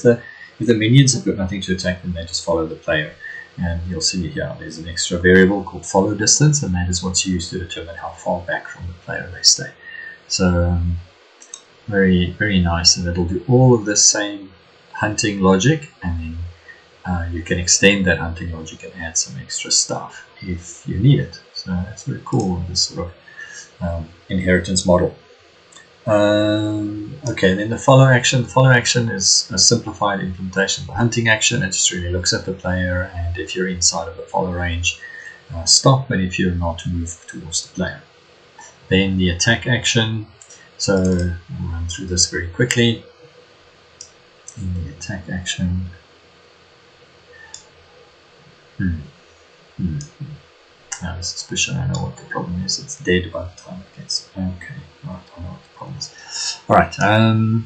if the minions have got nothing to attack, then they just follow the player. And you'll see here there's an extra variable called follow distance, and that is what's used to determine how far back from the player they stay. So very nice, and it'll do all of the same hunting logic, and then you can extend that hunting logic and add some extra stuff if you need it. So that's very cool, this sort of inheritance model. Okay, then the follow action. The follow action is a simplified implementation of the hunting action. It just really looks at the player, and if you're inside of the follow range, stop, and if you're not, move towards the player. Then the attack action. So I'll run through this very quickly. In the attack action, Now this is pushing. I know what the problem is. It's dead by the time it gets. Okay, right, I know what the problem is. Alright, I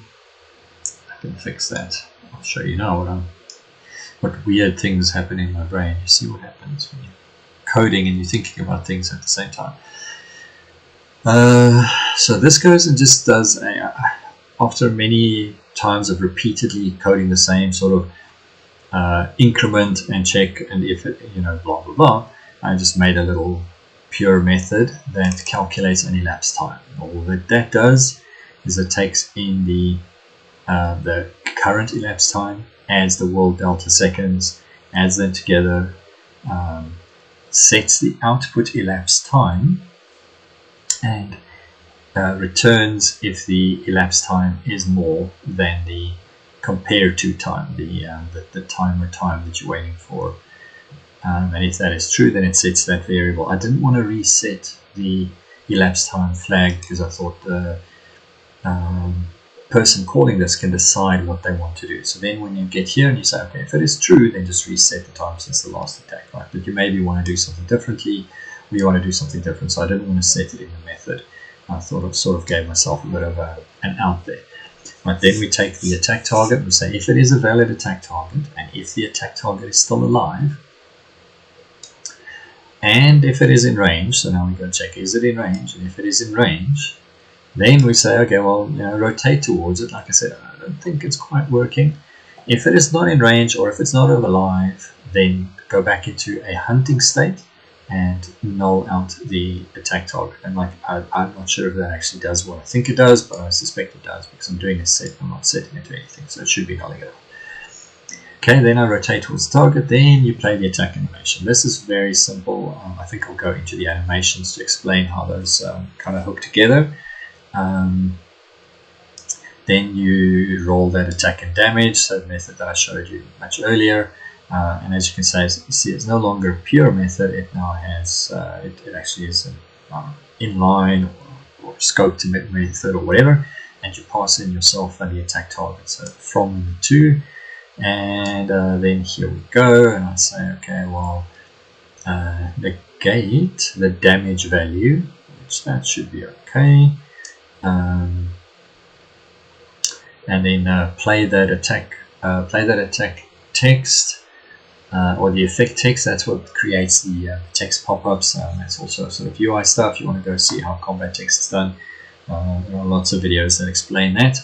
can fix that. I'll show you now what weird things happen in my brain. You see what happens when you're coding and you're thinking about things at the same time. So this goes and just does after many times of repeatedly coding the same sort of increment and check, and if it, blah blah blah, I just made a little pure method that calculates an elapsed time. All that does is it takes in the current elapsed time, adds the world delta seconds, adds them together, sets the output elapsed time, and returns if the elapsed time is more than the compared to time, the timer time that you're waiting for. And if that is true, then it sets that variable. I didn't want to reset the elapsed time flag because I thought the person calling this can decide what they want to do. So then when you get here and you say, okay, if it is true, then just reset the time since the last attack, right? But you maybe want to do something differently, or you want to do something different. So I didn't want to set it in the method. I thought I sort of gave myself a bit of an out there. But then we take the attack target and we say if it is a valid attack target, and if the attack target is still alive, and if it is in range, so now we go check, is it in range? And if it is in range, then we say, okay, well, rotate towards it. Like I said, I don't think it's quite working. If it is not in range, or if it's not alive, then go back into a hunting state and null out the attack target. And I'm not sure if that actually does what I think it does, but I suspect it does because I'm doing a set. I'm not setting it to anything, so it should be nulling it out. Okay, then I rotate towards the target, then you play the attack animation. This is very simple. I think I'll go into the animations to explain how those kind of hook together. Then you roll that attack and damage, so the method that I showed you much earlier. And as you can see, it's no longer a pure method. It now has, it actually is an inline or scoped method or whatever, and you pass in yourself and the attack target. So from the two. And then here we go, and I say, okay, well, negate the damage value, which that should be okay, and then play that attack text, or the effect text. That's what creates the text pop-ups. That's also sort of UI stuff. You want to go see how combat text is done. There are lots of videos that explain that.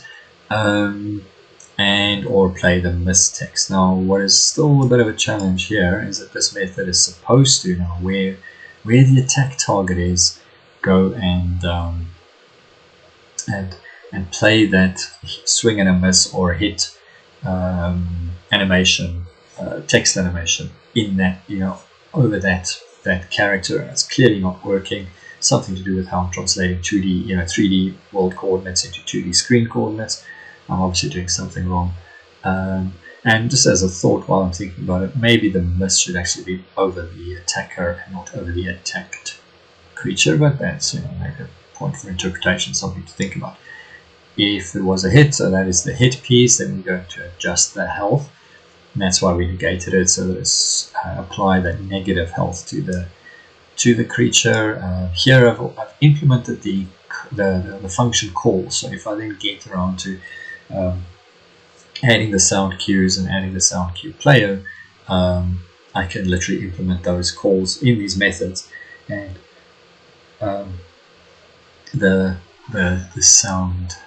And or play the miss text. Now what is still a bit of a challenge here is that this method is supposed to, now where the attack target is, go and play that swing and a miss or hit animation, text animation in that, over that character. It's clearly not working. Something to do with how I'm translating 2D, 3D world coordinates into 2D screen coordinates. I'm obviously doing something wrong. And just as a thought while I'm thinking about it, maybe the miss should actually be over the attacker and not over the attacked creature, but that's, maybe a point for interpretation, something to think about. If it was a hit, so that is the hit piece, then we're going to adjust the health, and that's why we negated it, so let's apply that negative health to the creature. Here I've implemented the function call, so if I then get around to adding the sound cues and adding the sound cue player, I can literally implement those calls in these methods, and the sounds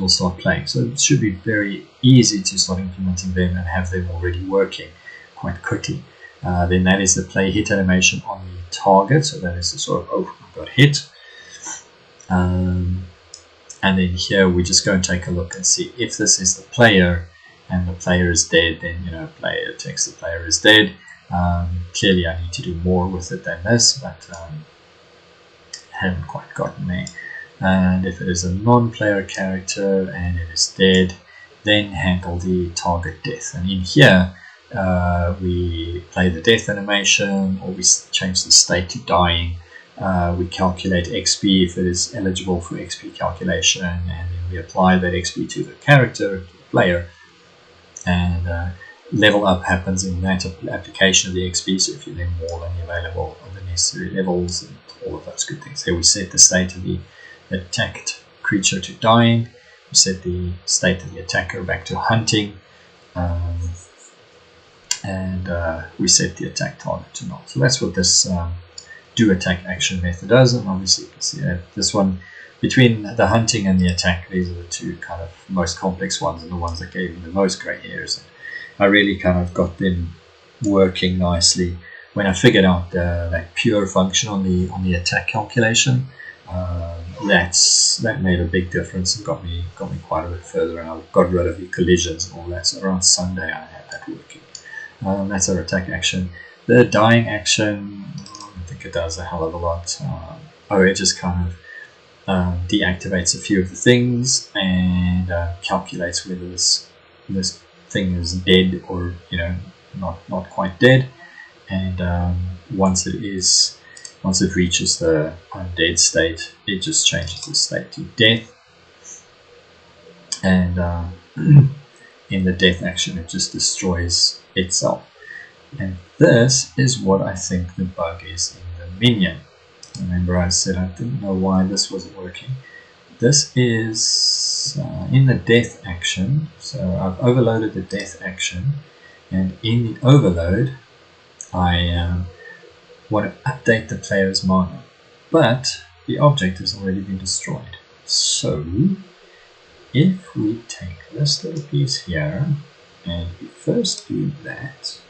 will start playing. So it should be very easy to start implementing them and have them already working quite quickly. Then that is the play hit animation on the target, so that is the sort of, oh, I got hit. And then here we just go and take a look and see if this is the player and the player is dead, then player text the player is dead. Clearly I need to do more with it than this, but haven't quite gotten there. And if it is a non-player character and it is dead, then handle the target death. And in here we play the death animation, or we change the state to dying. We calculate XP if it is eligible for XP calculation, and then we apply that XP to the character, the player, and level up happens in that application of the XP. So if you're then more than available on the necessary levels and all of those good things. There we set the state of the attacked creature to dying. We set the state of the attacker back to hunting, and we set the attack target to null. So that's what this do attack action method does. And obviously you can see that this one, between the hunting and the attack, these are the two kind of most complex ones and the ones that gave me the most grey hairs. I really kind of got them working nicely when I figured out that pure function on the attack calculation. That made a big difference and got me quite a bit further, and I got rid of the collisions and all that. So around Sunday I had that working. That's our attack action. The dying action, I think it does a hell of a lot. It just kind of deactivates a few of the things and calculates whether this thing is dead or not quite dead. And once it reaches the undead state, it just changes the state to death. And in the death action, it just destroys itself. And this is what I think the bug is in the minion. Remember I said I didn't know why this wasn't working. This is in the death action. So I've overloaded the death action, and in the overload I want to update the player's mana, but the object has already been destroyed. So if we take this little piece here and we first do that,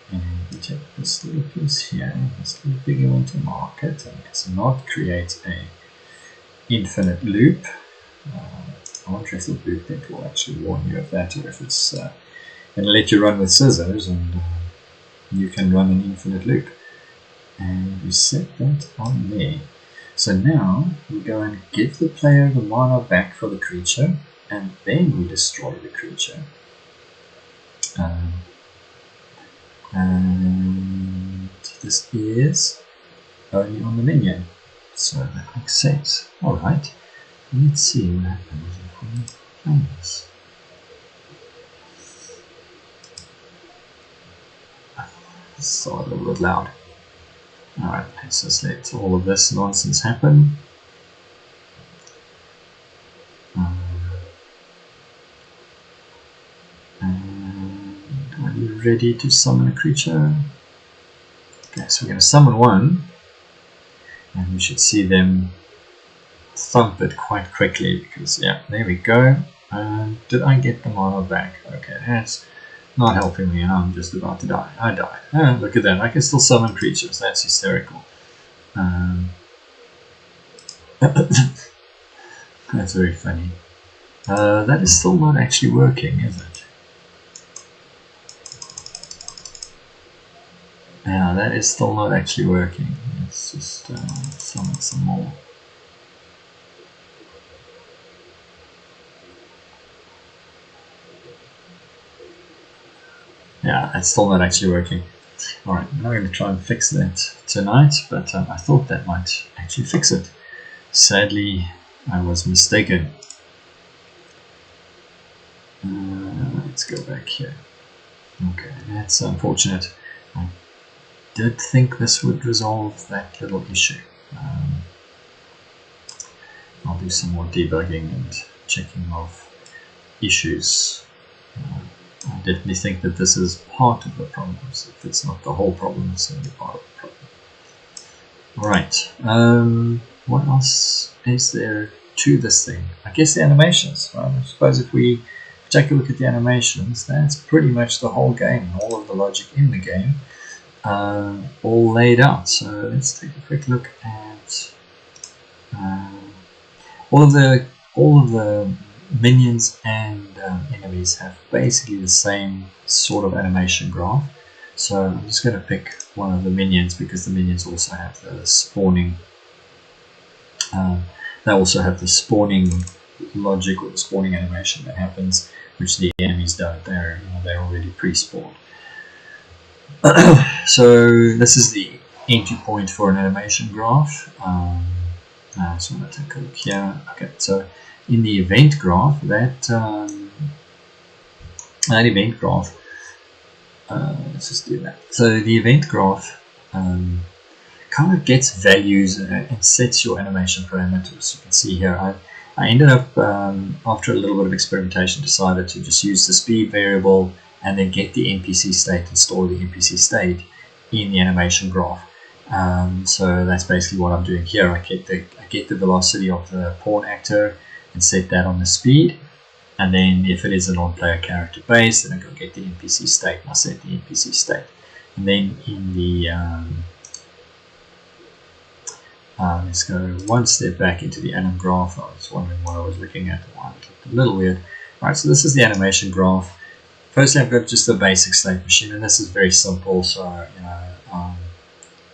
and we take this little piece here, this little bigger one to mark it, and let's not create a infinite loop. I wonder if the blueprint will actually warn you of that, or if it's going to let you run with scissors and you can run an infinite loop. And we set that on there. So now we go and give the player the mana back for the creature, and then we destroy the creature. And this is only on the minion, so that makes sense. Alright, let's see what happens if we play this. It's a little bit loud. Alright, let's just let all of this nonsense happen. And are you ready to summon a creature? Okay, so we're going to summon one, and we should see them thump it quite quickly, because yeah, there we go. Did I get the mana back? Okay, that's not helping me, and I'm just about to die. I die. Oh, look at that, I can still summon creatures. That's hysterical. That's very funny. That is still not actually working, is it? Yeah, that is still not actually working. Let's just summon some more. Yeah, it's still not actually working. Alright, I'm not going to try and fix that tonight, but I thought that might actually fix it. Sadly, I was mistaken. Let's go back here. Okay, that's unfortunate. I did think this would resolve that little issue. I'll do some more debugging and checking of issues. I definitely think that this is part of the problem. So if it's not the whole problem, it's only part of the problem. Alright, what else is there to this thing? I guess the animations. Well, I suppose if we take a look at the animations, that's pretty much the whole game, all of the logic in the game, all laid out. So let's take a quick look at all of the minions and enemies have basically the same sort of animation graph. So I'm just going to pick one of the minions because the minions also have the spawning. They also have the spawning logic or the spawning animation that happens, which the enemies don't. They're already pre-spawned. So this is the entry point for an animation graph. I just want to take a look here. Okay, so in the event graph, that event graph, let's just do that. So the event graph kind of gets values and sets your animation parameters. You can see here, I ended up, after a little bit of experimentation, decided to just use the speed variable and then get the NPC state and store the NPC state in the animation graph. So that's basically what I'm doing here. I get the velocity of the pawn actor and set that on the speed, and then if it is a non-player character base, then I go get the NPC state and I set the NPC state. And then in the let's go one step back into the anim graph. I was wondering what I was looking at. It looked a little weird. Alright, so this is the animation graph. Firstly, I've got just the basic state machine, and this is very simple. So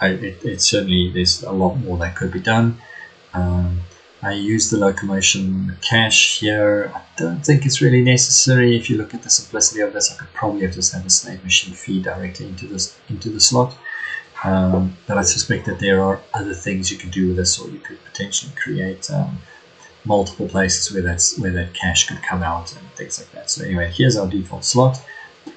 it certainly, there's a lot more that could be done. I use the locomotion cache here. I don't think it's really necessary. If you look at the simplicity of this, I could probably have just had a state machine feed directly into the slot. But I suspect that there are other things you could do with this, or you could potentially create multiple places where that cache could come out and things like that. So anyway, here's our default slot.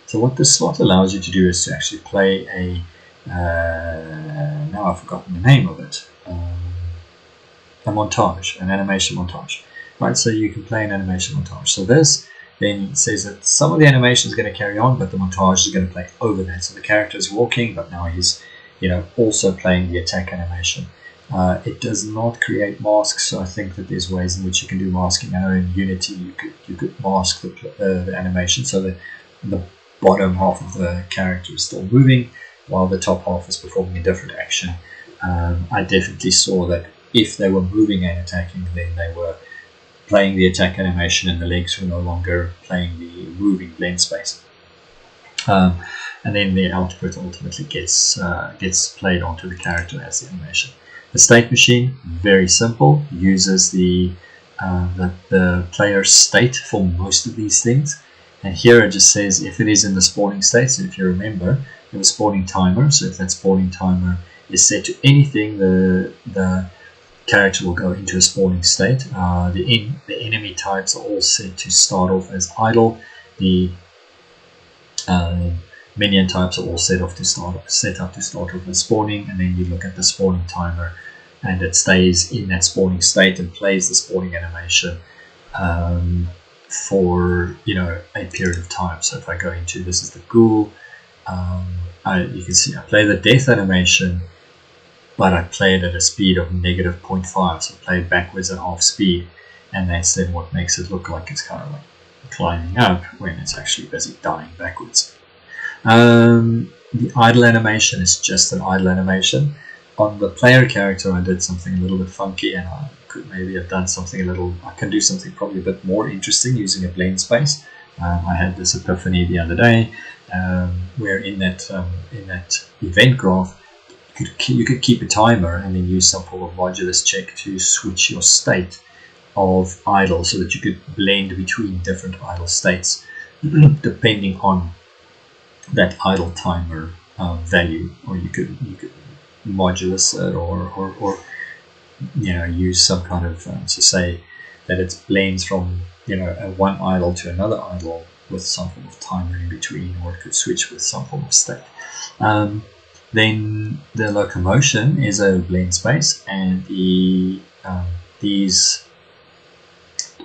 So what this slot allows you to do is to actually play a now I've forgotten the name of it. A montage, an animation montage. Right, so you can play an animation montage. So this then says that some of the animation is going to carry on, but the montage is going to play over that. So the character is walking, but now he's also playing the attack animation. It does not create masks, so I think that there's ways in which you can do masking. I know in Unity you could mask the animation so that the bottom half of the character is still moving while the top half is performing a different action. I definitely saw that if they were moving and attacking, then they were playing the attack animation and the legs were no longer playing the moving blend space. And then the output ultimately gets played onto the character as the animation. The state machine, very simple, uses the player's state for most of these things. And here it just says if it is in the spawning state. So if you remember, we have a spawning timer. So if that spawning timer is set to anything, the character will go into a spawning state. The enemy types are all set to start off as idle. The minion types are all set up to start off as spawning, and then you look at the spawning timer, and it stays in that spawning state and plays the spawning animation for a period of time. So if I go into, this is the ghoul, you can see I play the death animation, but I play it at a speed of -0.5, so I play it backwards at half speed, and that's then what makes it look like it's kind of like climbing up when it's actually busy dying backwards. The idle animation is just an idle animation. On the player character, I did something a little bit funky, and I could maybe have done something I can do something probably a bit more interesting using a blend space. I had this epiphany the other day, where in that event graph, you could keep a timer and then use some form of modulus check to switch your state of idle, so that you could blend between different idle states depending on that idle timer value, or you could modulus it, or use some kind of to say that it blends from one idle to another idle with some form of timer in between, or it could switch with some form of state. Then the locomotion is a blend space, and these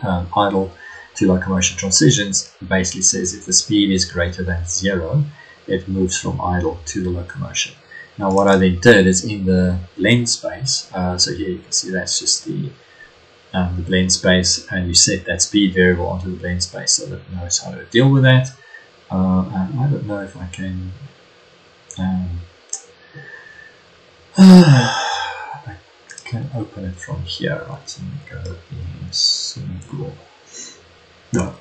idle to locomotion transitions basically says if the speed is greater than 0, it moves from idle to the locomotion. Now what I then did is in the blend space, so here you can see that's just the blend space, and you set that speed variable onto the blend space so that it knows how to deal with that. And I don't know if I can I can open it from here. Right, so we go in single. No,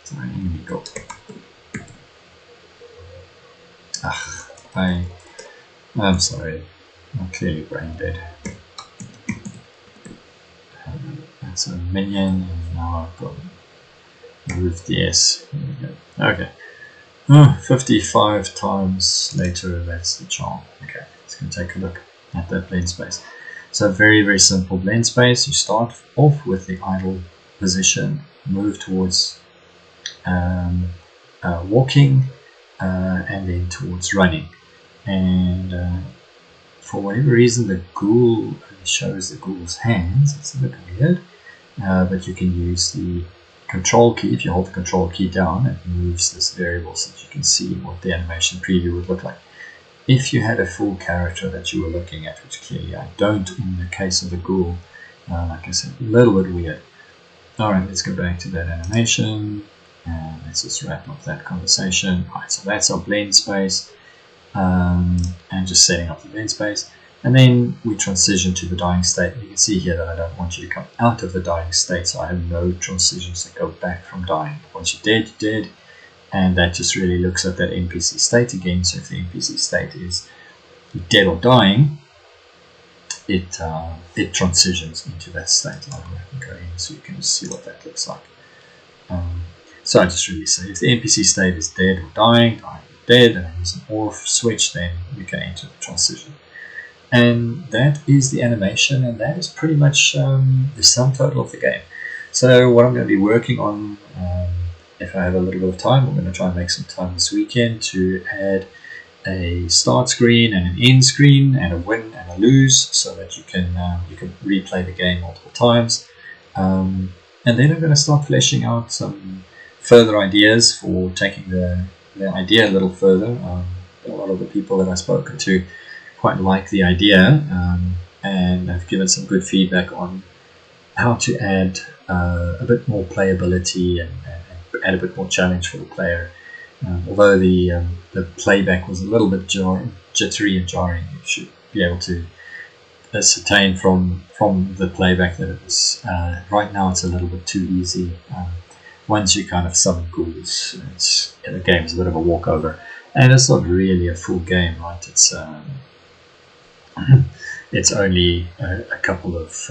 sorry, let me go. I'm sorry. I'm clearly brain dead. That's a minion, and now I've got move the S. There we go. Okay. 55 times later, that's the charm. Okay, let's go take a look at that blend space. So very, very simple blend space. You start off with the idle position, move towards walking, and then towards running. And for whatever reason, the ghoul shows the ghoul's hands. It's a bit weird, but you can use the control key. If you hold the control key down, it moves this variable so that you can see what the animation preview would look like. If you had a full character that you were looking at, which clearly I don't in the case of the ghoul, like I said, a little bit weird. Alright, let's go back to that animation, and let's just wrap up that conversation. Alright, so that's our blend space, and just setting up the blend space. And then we transition to the dying state. You can see here that I don't want you to come out of the dying state, so I have no transitions that go back from dying. Once you're dead, you're dead. And that just really looks at that NPC state again. So if the NPC state is dead or dying, it transitions into that state. I'll go in so you can just see what that looks like. So I just really say if the NPC state is dead or dying, dead, and there's an off switch, then you can enter the transition. And that is the animation, and that is pretty much the sum total of the game. So what I'm going to be working on, if I have a little bit of time, I'm going to try and make some time this weekend to add a start screen and an end screen and a win and a lose, so that you can replay the game multiple times. And then I'm going to start fleshing out some further ideas for taking the idea a little further. A lot of the people that I've spoken to quite like the idea, and I've given some good feedback on how to add a bit more playability and add a bit more challenge for the player. Although the playback was a little bit jittery and jarring, you should be able to ascertain from the playback that it was right now it's a little bit too easy. Once you kind of summon ghouls, the game's a bit of a walkover, and it's not really a full game, right? It's only a couple of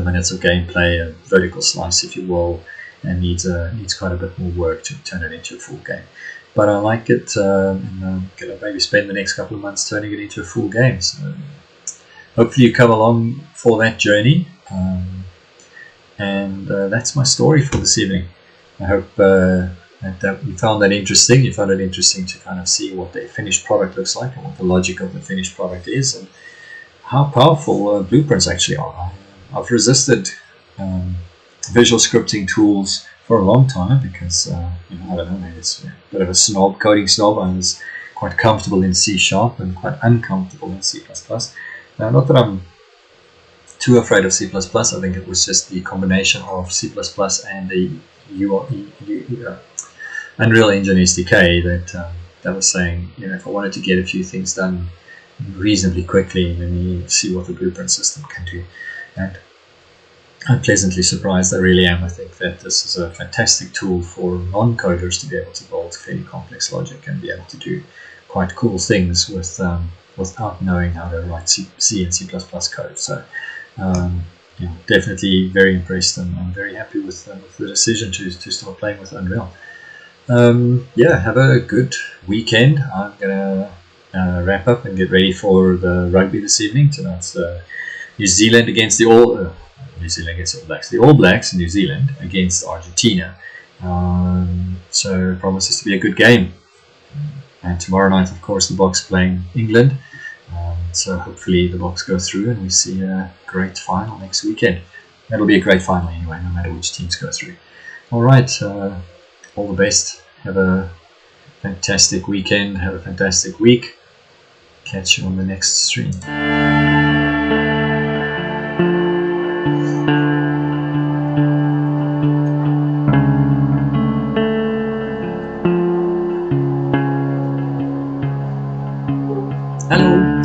minutes of gameplay, a vertical slice, if you will, and needs quite a bit more work to turn it into a full game. But I like it, and I'm going to maybe spend the next couple of months turning it into a full game. So hopefully you come along for that journey, and that's my story for this evening. I hope that you found that interesting. You found it interesting to kind of see what the finished product looks like and what the logic of the finished product is, and how powerful blueprints actually are. I've resisted visual scripting tools for a long time because I don't know, maybe it's a bit of a coding snob. I was quite comfortable in C# and quite uncomfortable in C++. Now, not that I'm too afraid of C++. I think it was just the combination of C++ and the Unreal Engine SDK that was saying, if I wanted to get a few things done reasonably quickly, let me see what the blueprint system can do. And I'm pleasantly surprised. I really am. I think that this is a fantastic tool for non-coders to be able to build fairly complex logic and be able to do quite cool things without knowing how to write C and C++ code. So definitely very impressed, and I'm very happy with the decision to start playing with Unreal. Have a good weekend. I'm gonna wrap up and get ready for the rugby this evening. Tonight's New Zealand against the All Blacks. The All Blacks in New Zealand against Argentina. So it promises to be a good game. And tomorrow night, of course, the Boks playing England. So hopefully the Boks go through and we see a great final next weekend. That'll be a great final anyway, no matter which teams go through. All right, all the best. Have a fantastic weekend. Have a fantastic week. Catch you on the next stream. Hello.